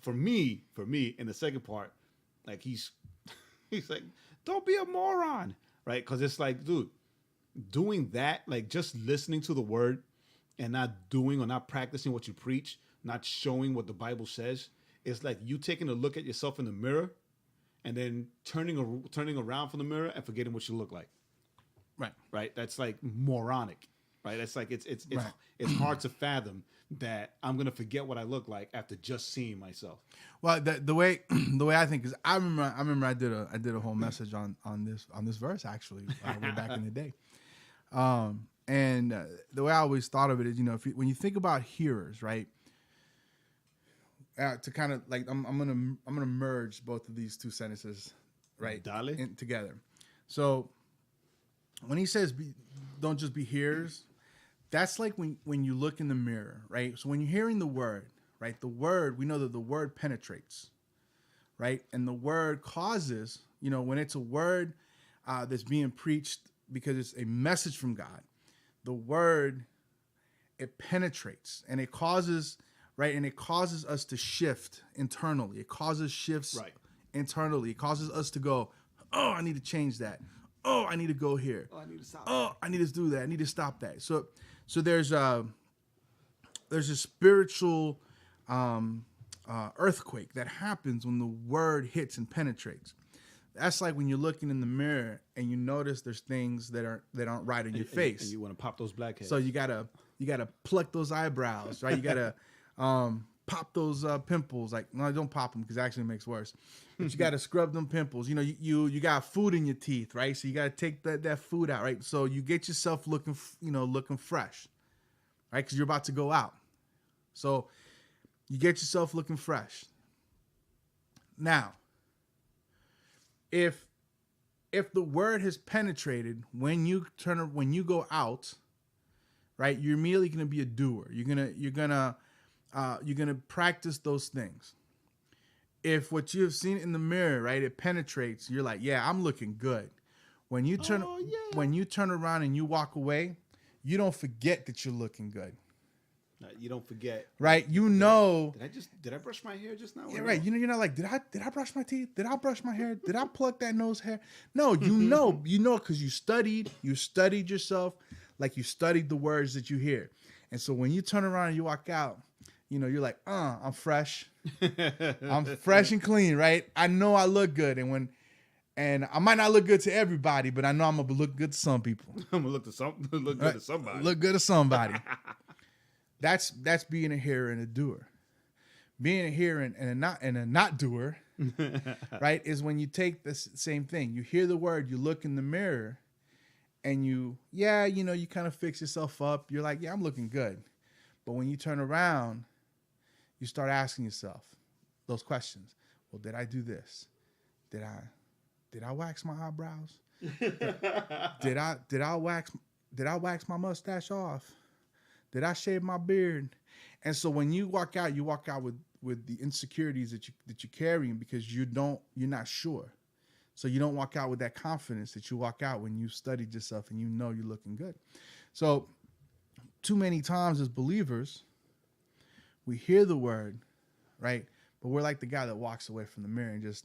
for me, in the second part, like he's like, don't be a moron, right? Because it's like, dude, doing that, like just listening to the word and not doing or not practicing what you preach, not showing what the Bible says, it's like you taking a look at yourself in the mirror and then turning around from the mirror and forgetting what you look like. Right. That's like moronic, right? That's like it's hard to fathom that I'm gonna forget what I look like after just seeing myself. Well, the way I think is, I remember I did a whole message on this verse actually way back in the day, and the way I always thought of it is, when you think about hearers, right? To kind of like, I'm gonna merge both of these two sentences, right, together. So when he says don't just be hearers, that's like when you look in the mirror, right? So when you're hearing the word, right, the word, we know that the word penetrates, right? And the word causes, when it's a word that's being preached because it's a message from God, the word, it penetrates and it causes, right? And it causes us to shift internally. It causes shifts internally. It causes us to go, oh, I need to change that. Oh, I need to go here. Oh, I need to stop. Oh, I need to do that. I need to stop that. So there's a spiritual earthquake that happens when the word hits and penetrates. That's like when you're looking in the mirror and you notice there's things that aren't right in your face. And you want to pop those blackheads. So you gotta pluck those eyebrows, right? You gotta pop those pimples. Like, no, don't pop them because it actually makes worse. But you gotta scrub them pimples. You know, you got food in your teeth, right? So you gotta take that food out, right? So you get yourself looking fresh, right? Because you're about to go out. So you get yourself looking fresh. Now, if the word has penetrated when you go out, right, you're immediately going to be a doer. You're gonna practice those things. If what you have seen in the mirror, right, it penetrates, you're like, yeah, I'm looking good. When you turn around and you walk away, you don't forget that you're looking good. You don't forget, right? You know, did I brush my hair just now? Yeah, right. You know, you're not like, did I brush my teeth? Did I brush my hair? Did I pluck that nose hair? No, you know, because you studied yourself, like you studied the words that you hear. And so when you turn around and you walk out, you know, you're like, I'm fresh. I'm fresh and clean, right? I know I look good. And I might not look good to everybody, but I know I'm gonna look good to some people. I'm gonna look good to somebody. Look good to somebody. That's being a hearer and a doer. Being a hearer and a not doer, right, is when you take the same thing. You hear the word, you look in the mirror, and you kind of fix yourself up. You're like, yeah, I'm looking good. But when you turn around, you start asking yourself those questions. Well, did I do this? Did I wax my eyebrows? Did I wax my mustache off? Did I shave my beard? And so when you walk out with the insecurities that you're carrying because you're not sure. So you don't walk out with that confidence that you walk out when you studied yourself and you know you're looking good. So too many times as believers, we hear the word, right? But we're like the guy that walks away from the mirror and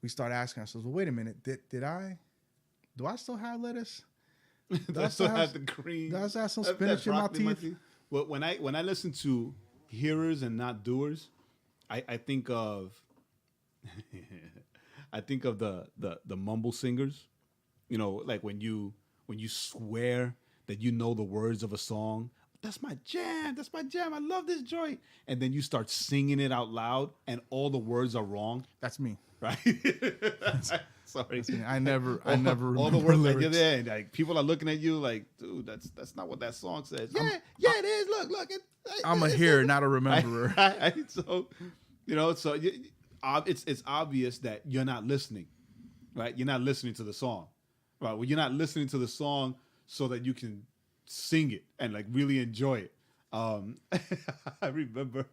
we start asking ourselves, well, wait a minute, do I still have lettuce? Do I still have the green? Do I still have some spinach in my teeth? Well, when I listen to hearers and not doers, I think of the mumble singers. You know, like when you swear that you know the words of a song. That's my jam. That's my jam. I love this joint. And then you start singing it out loud, and all the words are wrong. That's me. Right? Sorry. That's me. I never remember all the words. lyrics. Like you're there, and like people are looking at you like, dude, that's not what that song says. Yeah, it is. Look. I'm a hearer, not a rememberer. So, you know, it's obvious that you're not listening, right? You're not listening to the song, right? Well, you're not listening to the song so that you can sing it and like really enjoy it. I remember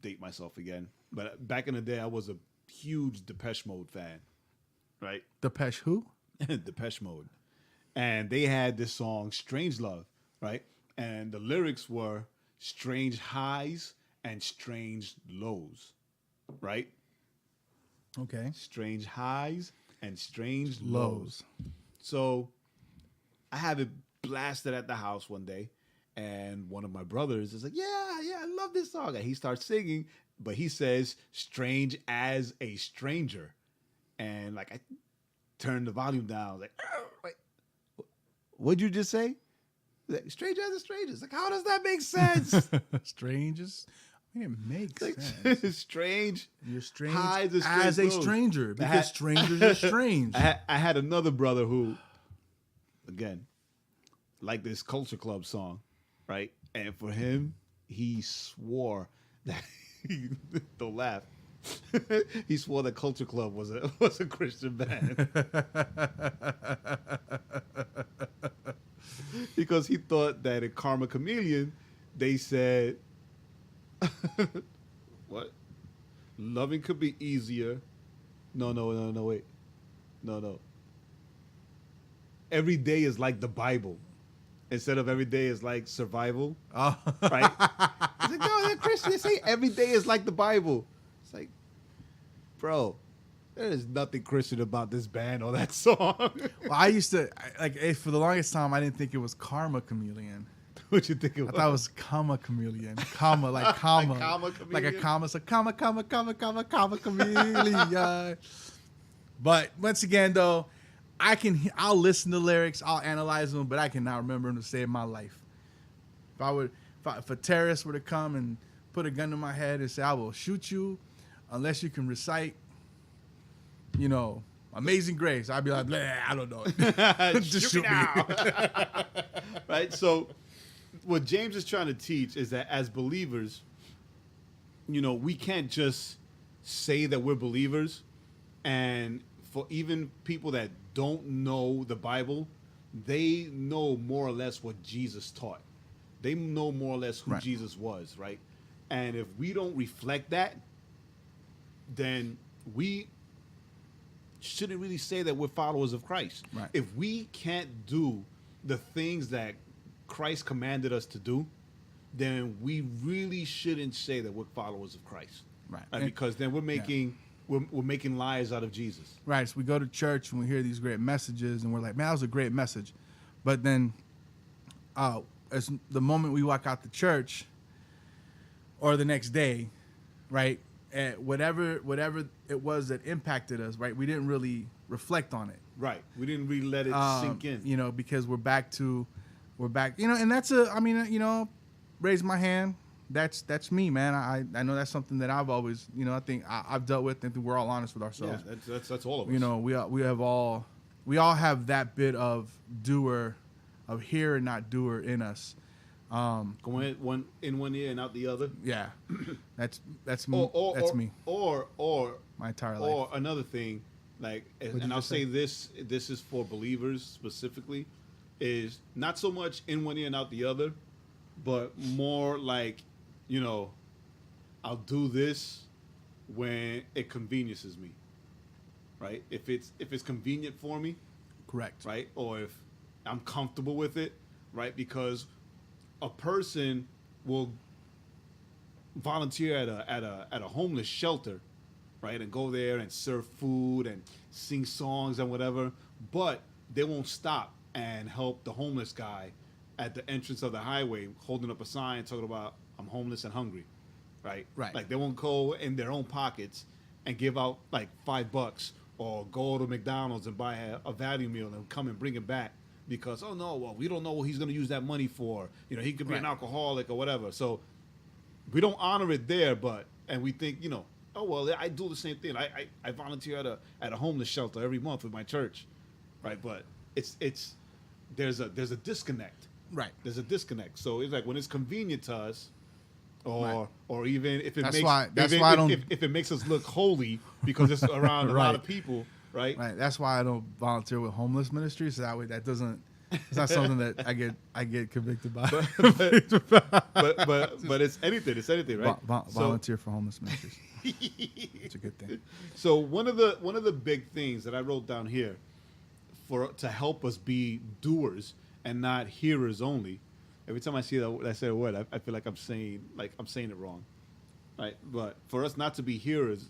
date myself again, but back in the day I was a huge Depeche Mode fan, right? Depeche who? Depeche Mode. And they had this song Strange Love, right? And the lyrics were strange highs and strange lows, right? Okay. Strange highs and strange lows. So I have it blasted at the house one day, and one of my brothers is like, yeah, I love this song. And he starts singing, but he says, strange as a stranger. And like I turned the volume down, like, oh, wait, what'd you just say? Like, strange as a stranger. It's like, how does that make sense? Strangers? I mean, it makes sense. Strange. You're strange as a stranger because strangers are strange. I had another brother who, again, like this Culture Club song, right? And for him, he swore that don't laugh. He swore that Culture Club was a Christian band. Because he thought that in Karma Chameleon, they said, what? Loving could be easier No, wait. No. Every day is like the Bible. Instead of every day is like survival. Oh. Right? It's like, no, they're Christian. They say every day is like the Bible. It's like, bro, there is nothing Christian about this band or that song. Well, I used to, for the longest time, I didn't think it was Karma Chameleon. What you think it was? I thought it was Comma Chameleon. Comma, like comma. Comma Like a chameleon? comma. So comma chameleon. But once again, though, I'll listen to lyrics, I'll analyze them, but I cannot remember them to save my life. If a terrorist were to come and put a gun to my head and say, I will shoot you unless you can recite, Amazing Grace, I'd be like, I don't know. Just shoot me. Right? So what James is trying to teach is that as believers, we can't just say that we're believers, and for even people that don't know the Bible, they know more or less what Jesus taught. They know more or less who Right. Jesus was, right? And if we don't reflect that, then we shouldn't really say that we're followers of Christ. Right. If we can't do the things that Christ commanded us to do, then we really shouldn't say that we're followers of Christ. Right. Because then we're making we're making lies out of Jesus. Right. So we go to church and we hear these great messages and we're like, man, that was a great message. But then as the moment we walk out the church or the next day, right, whatever it was that impacted us, right, we didn't really reflect on it. Right. We didn't really let it sink in. Because we're back, and that's raise my hand. That's me, man. I know that's something that I've always, I think I've dealt with. I think we're all honest with ourselves. Yeah, that's all of us. We all have that bit of doer, of hearer and not doer in us. Going in one ear and out the other. Yeah, that's me. That's me. Or My entire life. Or another thing, like, What'd and you I'll just say say? this is for believers specifically, is not so much in one ear and out the other, but more like, I'll do this when it conveniences me, right? If it's convenient for me, Correct. right? Or if I'm comfortable with it, right? Because a person will volunteer at a homeless shelter, right? And go there and serve food and sing songs and whatever, but they won't stop and help the homeless guy at the entrance of the highway holding up a sign talking about, I'm homeless and hungry, right? Right. Like they won't go in their own pockets and give out like $5 or go to McDonald's and buy a value meal and come and bring it back because, oh no, well, we don't know what he's going to use that money for. He could be an alcoholic or whatever. So we don't honor it there, and we think, oh, well, I do the same thing. I volunteer at a homeless shelter every month with my church, right? But there's a disconnect. Right. There's a disconnect. So it's like when it's convenient to us, Right. or even if it if it makes us look holy because it's around a lot of people, right? Right. That's why I don't volunteer with homeless ministries. So that way, it's not something that I get convicted by. But it's anything, right? Volunteer for homeless ministries. It's a good thing. So one of the big things that I wrote down here to help us be doers and not hearers only. Every time I say a word, I feel like I'm saying it wrong, right? But for us not to be hearers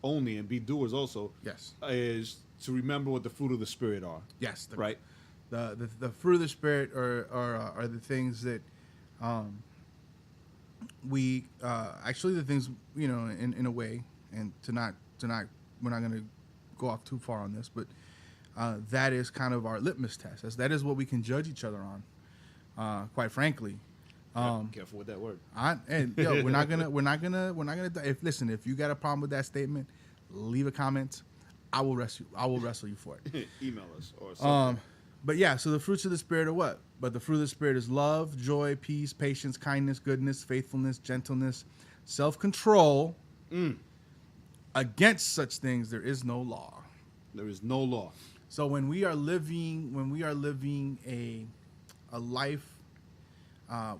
only and be doers also, Yes. is to remember what the fruit of the Spirit are. Yes. Right. The fruit of the Spirit are the things that we actually the things in a way, and to not we're not going to go off too far on this, but that is kind of our litmus test. That is what we can judge each other on. Quite frankly, Careful with that word. we're not gonna. If you got a problem with that statement, leave a comment. I will wrestle you for it. Email us or something. But yeah, so the fruits of the Spirit are what? But the fruit of the Spirit is love, joy, peace, patience, kindness, goodness, faithfulness, gentleness, self-control. Against such things there is no law. There is no law. So when we are living a life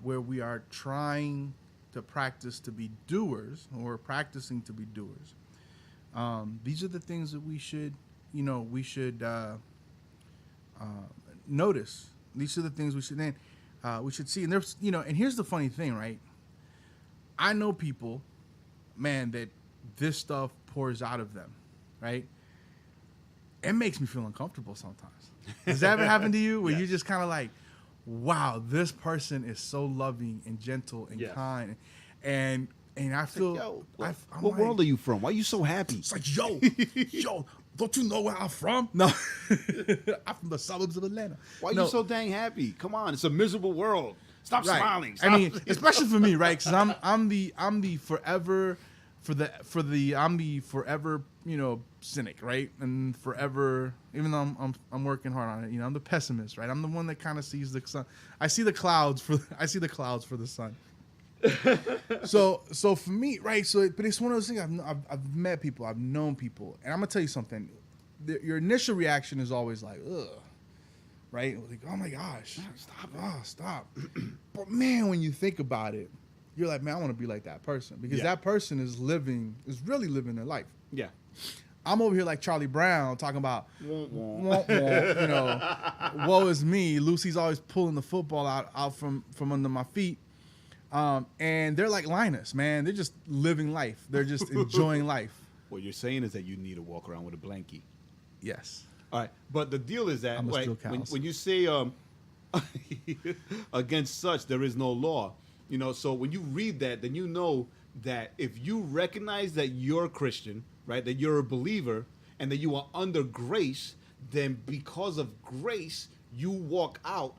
where we are trying to practice to be doers, or practicing to be doers, These are the things that we should notice. These are the things we should see. And there's, and here's the funny thing, right? I know people, man, that this stuff pours out of them, right? It makes me feel uncomfortable sometimes. Does that ever happen to you? Where Yes. you're just kind of like, wow, this person is so loving and gentle and Yes. kind. And I feel, Yo, I'm what like, world are you from? Why are you so happy? it's like, yo, don't you know where I'm from? No, I'm from the suburbs of Atlanta. Why are No. you so dang happy? Come on, it's a miserable world. Stop Right. smiling. I mean, especially for me, right? Because I'm the forever cynic, right? And forever, even though I'm working hard on it, I'm the pessimist, right? I'm the one that kind of sees the sun. I see the clouds for the sun. So for me, right? But it's one of those things. I've met people, I've known people, and I'm gonna tell you something. Your initial reaction is always like, ugh. Right? Like, oh my gosh. Stop. But man, when you think about it, you're like, man, I want to be like that person. Because that person is really living their life. Yeah. I'm over here like Charlie Brown talking about, woe is me. Lucy's always pulling the football out from under my feet. And they're like Linus, man. They're just living life. They're just enjoying life. What you're saying is that you need to walk around with a blankie. Yes. All right, but the deal is that I must like, steal cows. when you say against such there is no law, so when you read that, then you know that if you recognize that you're a Christian, right, that you're a believer, and that you are under grace, then because of grace, you walk out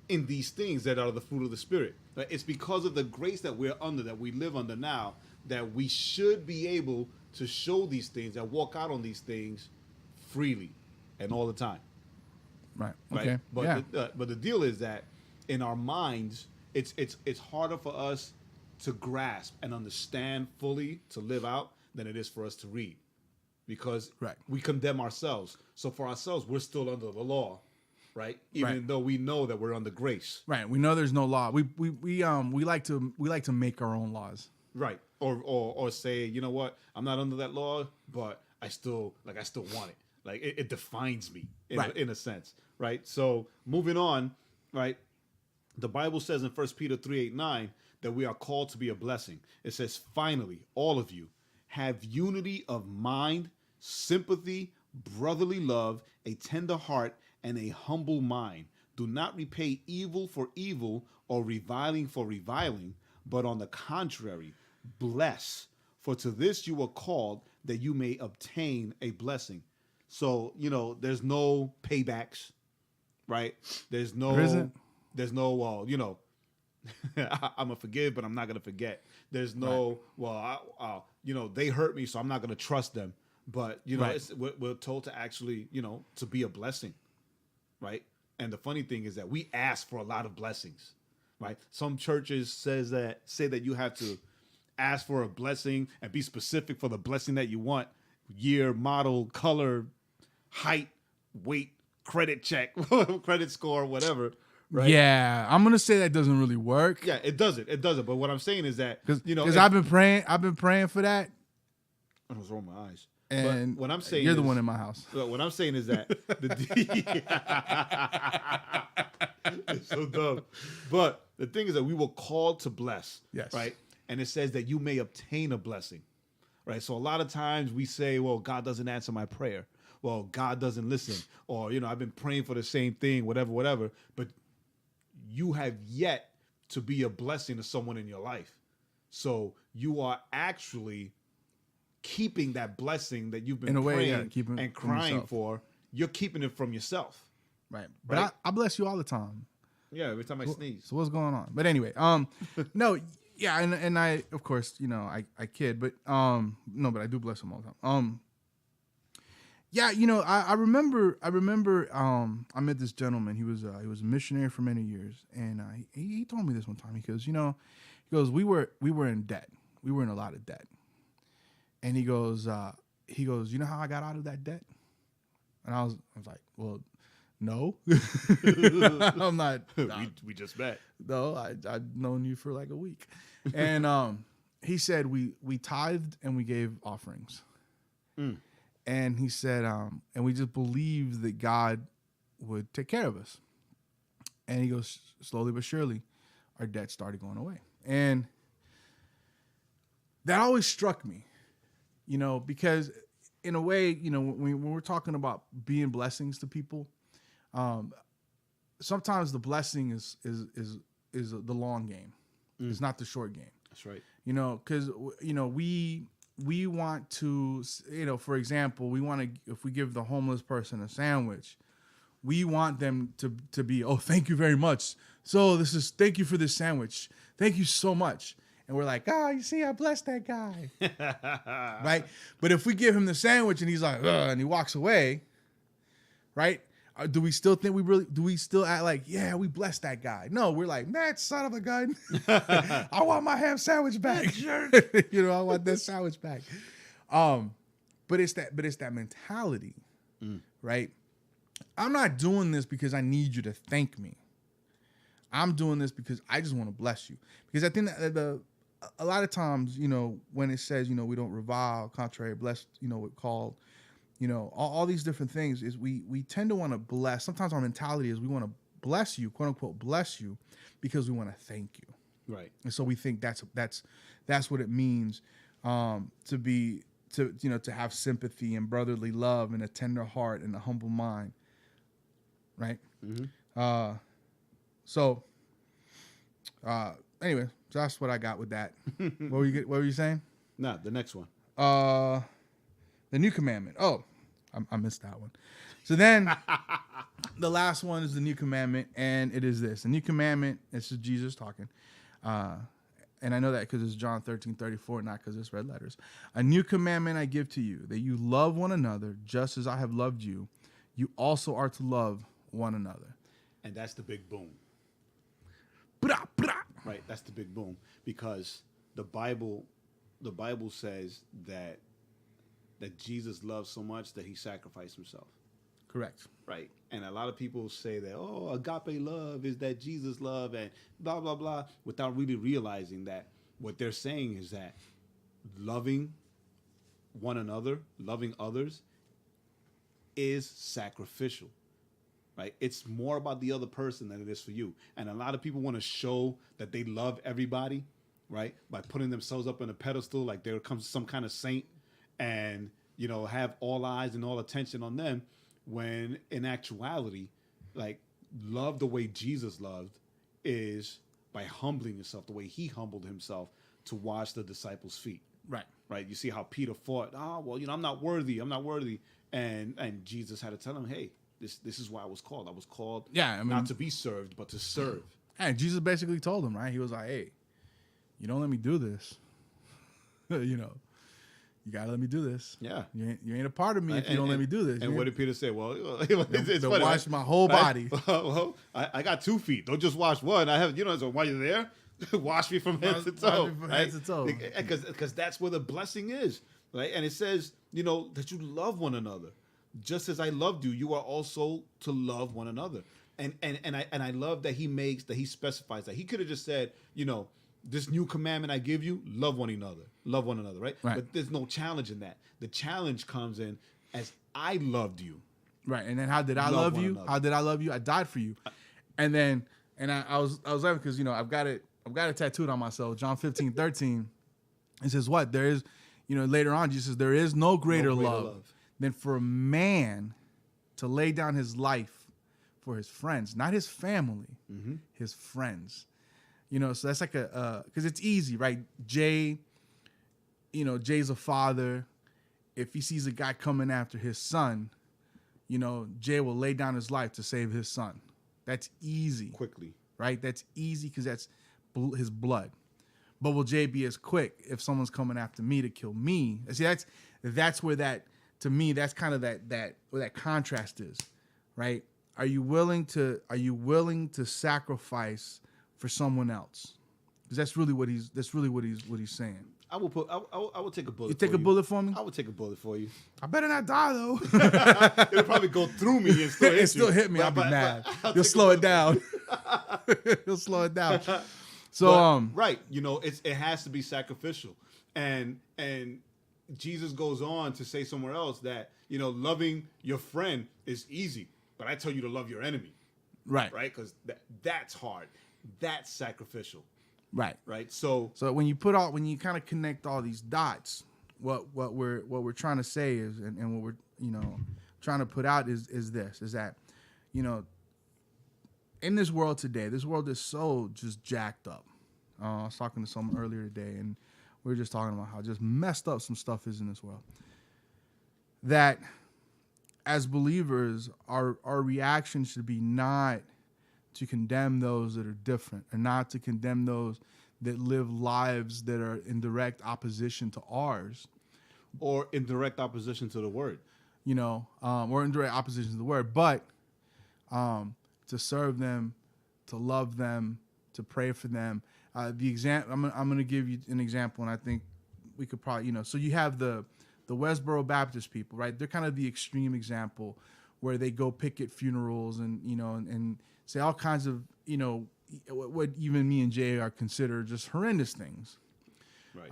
in these things that are the fruit of the Spirit. Right? It's because of the grace that we're under, that we live under now, that we should be able to show these things and walk out on these things freely and all the time. Right. Right? Okay. But yeah. but the deal is that in our minds, it's harder for us to grasp and understand fully to live out than it is for us to read, because Right. we condemn ourselves. So for ourselves, we're still under the law, right? Even though we know that we're under grace, Right. We know there's no law. We like to make our own laws. right? Or say, you know what, I'm not under that law, but I still want it. Like it defines me in a sense, right? So moving on, right? The Bible says in 1 Peter 3:8-9 that we are called to be a blessing. It says, finally, all of you have unity of mind, sympathy, brotherly love, a tender heart, and a humble mind. Do not repay evil for evil or reviling for reviling, but on the contrary, bless. For to this you were called, that you may obtain a blessing. So, there's no paybacks, right? There's no, There isn't? I'm gonna forgive, but I'm not gonna forget. There's no, they hurt me, so I'm not gonna trust them. But Right. we're told to actually, to be a blessing, right? And the funny thing is that we ask for a lot of blessings, right? Some churches say that you have to ask for a blessing and be specific for the blessing that you want: year, model, color, height, weight, credit check, credit score, whatever. Right? Yeah, I'm gonna say that doesn't really work. Yeah, it doesn't. But what I'm saying is that Because I've been praying for that. I was rolling my eyes. And but what I'm saying you're is, the one in my house. What I'm saying is that it's so dumb. But the thing is that we were called to bless. Yes. Right. And it says that you may obtain a blessing. Right. So a lot of times we say, well, God doesn't answer my prayer. Well, God doesn't listen. Or, I've been praying for the same thing, whatever. But you have yet to be a blessing to someone in your life. So you are actually keeping that blessing that you've been In a way, praying yeah, keeping and it from crying yourself. for. You're keeping it from yourself. Right. But Right. I bless you all the time. Yeah, every time I sneeze. So what's going on? But anyway, no, yeah, and I, of course, I kid, but no, but I do bless him all the time. Yeah, I remember I met this gentleman. He was a missionary for many years, and he told me this one time. He goes, we were in debt. We were in a lot of debt. And he goes, you know how I got out of that debt? And I was like, well, no, I'm not. We just met. No, I've known you for like a week. And he said we tithed and we gave offerings. And he said, and we just believed that God would take care of us. And he goes, slowly but surely, our debt started going away. And that always struck me, because in a way, when we're talking about being blessings to people, sometimes the blessing is the long game. It's not the short game. That's right. Because we want to, for example, if we give the homeless person a sandwich, we want them to be, oh, thank you very much. So thank you for this sandwich. Thank you so much. And we're like, you see, I blessed that guy. Right? But if we give him the sandwich and he's like, ugh, and he walks away, right? Do we still think do we still act like, yeah, we blessed that guy? No, we're like, man, son of a gun. I want my ham sandwich back. I want that sandwich back. But it's that mentality, right? I'm not doing this because I need you to thank me. I'm doing this because I just want to bless you. Because I think that a lot of times, when it says, we don't revile, contrary, blessed, what called, all these different things is we tend to want to bless. Sometimes our mentality is we want to bless you, quote unquote, bless you because we want to thank you. Right. And so we think that's what it means to have sympathy and brotherly love and a tender heart and a humble mind. Right. Mm-hmm. Anyway, so that's what I got with that. What were you saying? Nah, the next one. The new commandment. Oh, I missed that one. So then the last one is the new commandment, and it is this. The new commandment, this is Jesus talking. And I know that because it's John 13:34, not because it's red letters. A new commandment I give to you, that you love one another just as I have loved you. You also are to love one another. And that's the big boom. Bra, bra. Right, that's the big boom. Because the Bible says that Jesus loved so much that he sacrificed himself. Correct. Right. And a lot of people say that, agape love is that Jesus love and blah, blah, blah, without really realizing that what they're saying is that loving one another, loving others is sacrificial. Right? It's more about the other person than it is for you. And a lot of people want to show that they love everybody, right? By putting themselves up on a pedestal like there comes some kind of saint and, have all eyes and all attention on them, when in actuality, like, love the way Jesus loved is by humbling yourself the way he humbled himself to wash the disciples' feet. Right. Right. You see how Peter fought, I'm not worthy. And Jesus had to tell him, hey, this is why I was called. I was called not to be served, but to serve. And Jesus basically told him, right? He was like, hey, you don't let me do this. You got to let me do this. Yeah. You ain't a part of me if you don't let me do this. And what did Peter say? Well, it's funny, wash my whole body. Well, I got 2 feet. Don't just wash one. I have, so while you're there, wash me from head to toe. Head to toe. Because that's where the blessing is. Right? And it says, that you love one another. Just as I loved you, you are also to love one another. And I love that he specifies that. He could have just said, this new commandment I give you, love one another. Love one another, right? But there's no challenge in that. The challenge comes in as I loved you. Right. And then how did I love you? Another. How did I love you? I died for you. And then I was laughing because I've got it tattooed on myself. John 15:13. It says what? There is, later on Jesus says there is no greater love than for a man to lay down his life for his friends, not his family, his friends. So that's like because it's easy, right? Jay's a father. If he sees a guy coming after his son, Jay will lay down his life to save his son. That's easy. Quickly. Right? That's easy because that's his blood. But will Jay be as quick if someone's coming after me to kill me? See, that's where that, to me, that's kind of that where that contrast is, right? Are you willing to sacrifice for someone else? Because that's really what he's saying. I will take a bullet. You take a bullet for me? I would take a bullet for you. I better not die though. It'll probably go through me and still hit me. I'll be mad. You'll slow it down. You'll slow it down. So right, it has to be sacrificial, and Jesus goes on to say somewhere else that, loving your friend is easy, but I tell you to love your enemy. Right. Right? Because that's hard. That's sacrificial. Right. Right? So when you kind of connect all these dots, what we're trying to say is, and what we're, trying to put out is that, in this world today, this world is so just jacked up. I was talking to someone earlier today, and we were just talking about how just messed up some stuff is in this world. That as believers, our reaction should be not to condemn those that are different, and not to condemn those that live lives that are in direct opposition to ours. Or in direct opposition to the word. Or in direct opposition to the word, but to serve them, to love them, to pray for them. The example I'm going to give you an example, and I think we could probably, so you have the Westboro Baptist people, right? They're kind of the extreme example where they go picket funerals and and say all kinds of what even me and Jay are considered just horrendous things, right?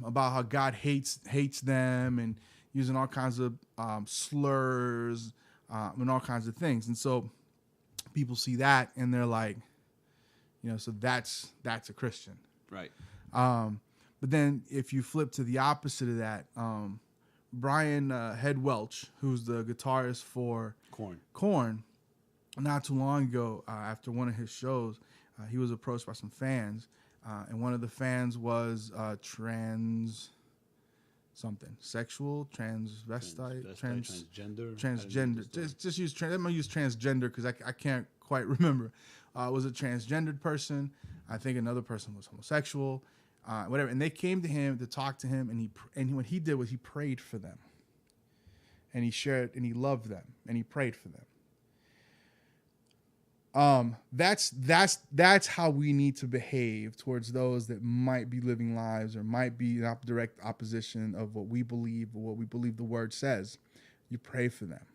About how God hates them and using all kinds of slurs and all kinds of things, and so people see that and they're like, so that's a Christian. Right. But then if you flip to the opposite of that, Brian Head Welch, who's the guitarist for Korn, not too long ago, after one of his shows, he was approached by some fans, and one of the fans was sexual, transvestite, transgender. Just use I'm gonna use transgender because I can't quite remember. Was a transgendered person. I think another person was homosexual, whatever. And they came to him to talk to him, and what he did was he prayed for them, and he shared, and he loved them, and he prayed for them. That's how we need to behave towards those that might be living lives or might be in direct opposition of what we believe or what we believe the word says. You pray for them.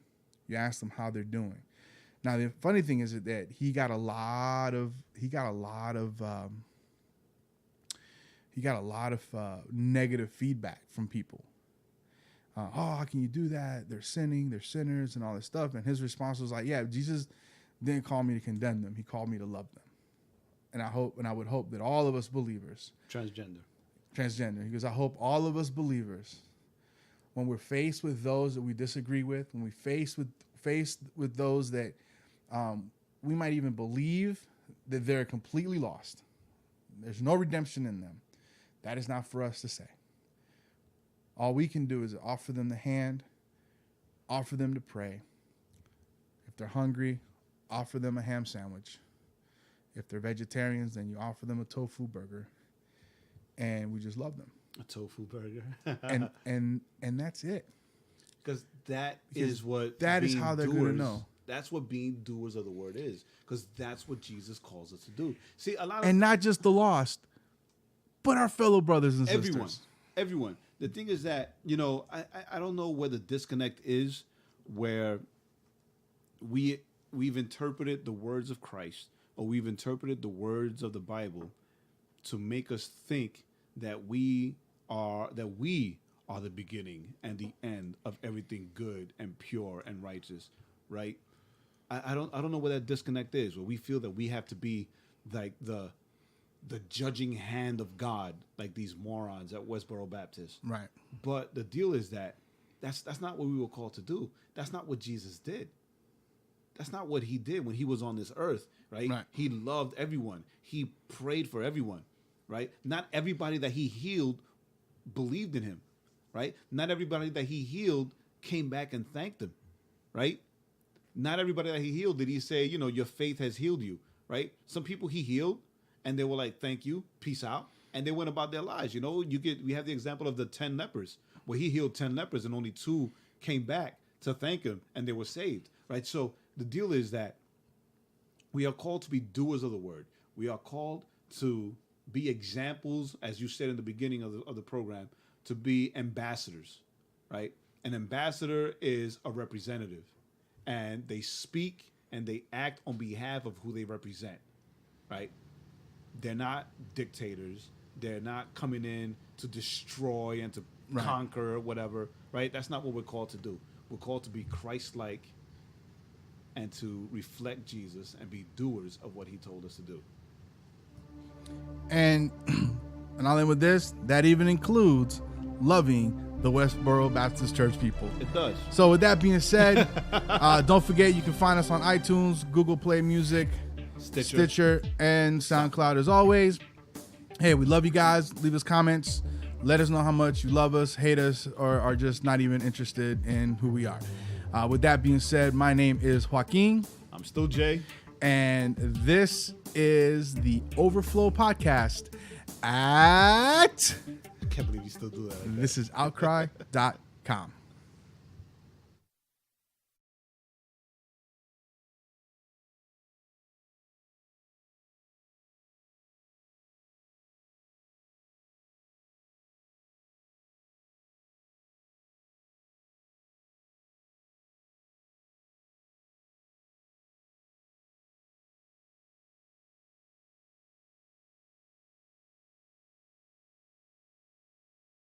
You ask them how they're doing. Now the funny thing is that he got a lot of negative feedback from people. How can you do that? They're sinning, they're sinners, and all this stuff. And his response was like, yeah, Jesus didn't call me to condemn them. He called me to love them. And I would hope that all of us believers. Transgender. He goes, I hope all of us believers, when we're faced with those that we disagree with, when we faced with those that we might even believe that they're completely lost, there's no redemption in them, that is not for us to say. All we can do is offer them the hand, offer them to pray. If they're hungry, offer them a ham sandwich. If they're vegetarians, then you offer them a tofu burger, and we just love them. A tofu burger, and that's it. Because that is how they're going to know. That's what being doers of the word is. Because that's what Jesus calls us to do. See, not just the lost, but our fellow brothers and sisters. Everyone. The thing is that I don't know where the disconnect is, where we've interpreted the words of Christ, or we've interpreted the words of the Bible to make us think that we are the beginning and the end of everything good and pure and righteous, right? I don't know where that disconnect is, where we feel that we have to be like the judging hand of God, like these morons at Westboro Baptist. Right. But the deal is that that's not what we were called to do. That's not what Jesus did. That's not what he did when he was on this earth, right? He loved everyone. He prayed for everyone, right? Not everybody that he healed believed in him, right? Not everybody that he healed came back and thanked him, right? Not everybody that he healed did he say, your faith has healed you, right? Some people he healed and they were like, thank you, peace out. And they went about their lives. We have the example of the 10 lepers, where he healed 10 lepers and only 2 came back to thank him and they were saved, right? So the deal is that we are called to be doers of the word. We are called to be examples, as you said in the beginning of the program, to be ambassadors, right? An ambassador is a representative, and they speak and they act on behalf of who they represent, right? They're not dictators. They're not coming in to destroy and to conquer, whatever, right? That's not what we're called to do. We're called to be Christ-like and to reflect Jesus and be doers of what he told us to do. And I'll end with this. That even includes loving the Westboro Baptist Church people. It does. So with that being said, don't forget you can find us on iTunes, Google Play Music, Stitcher, and SoundCloud as always. Hey, we love you guys. Leave us comments. Let us know how much you love us, hate us, or are just not even interested in who we are. With that being said, my name is Joaquin. I'm still Jay. And this is the Overflow Podcast at... I can't believe you still do that. This is outcry.com.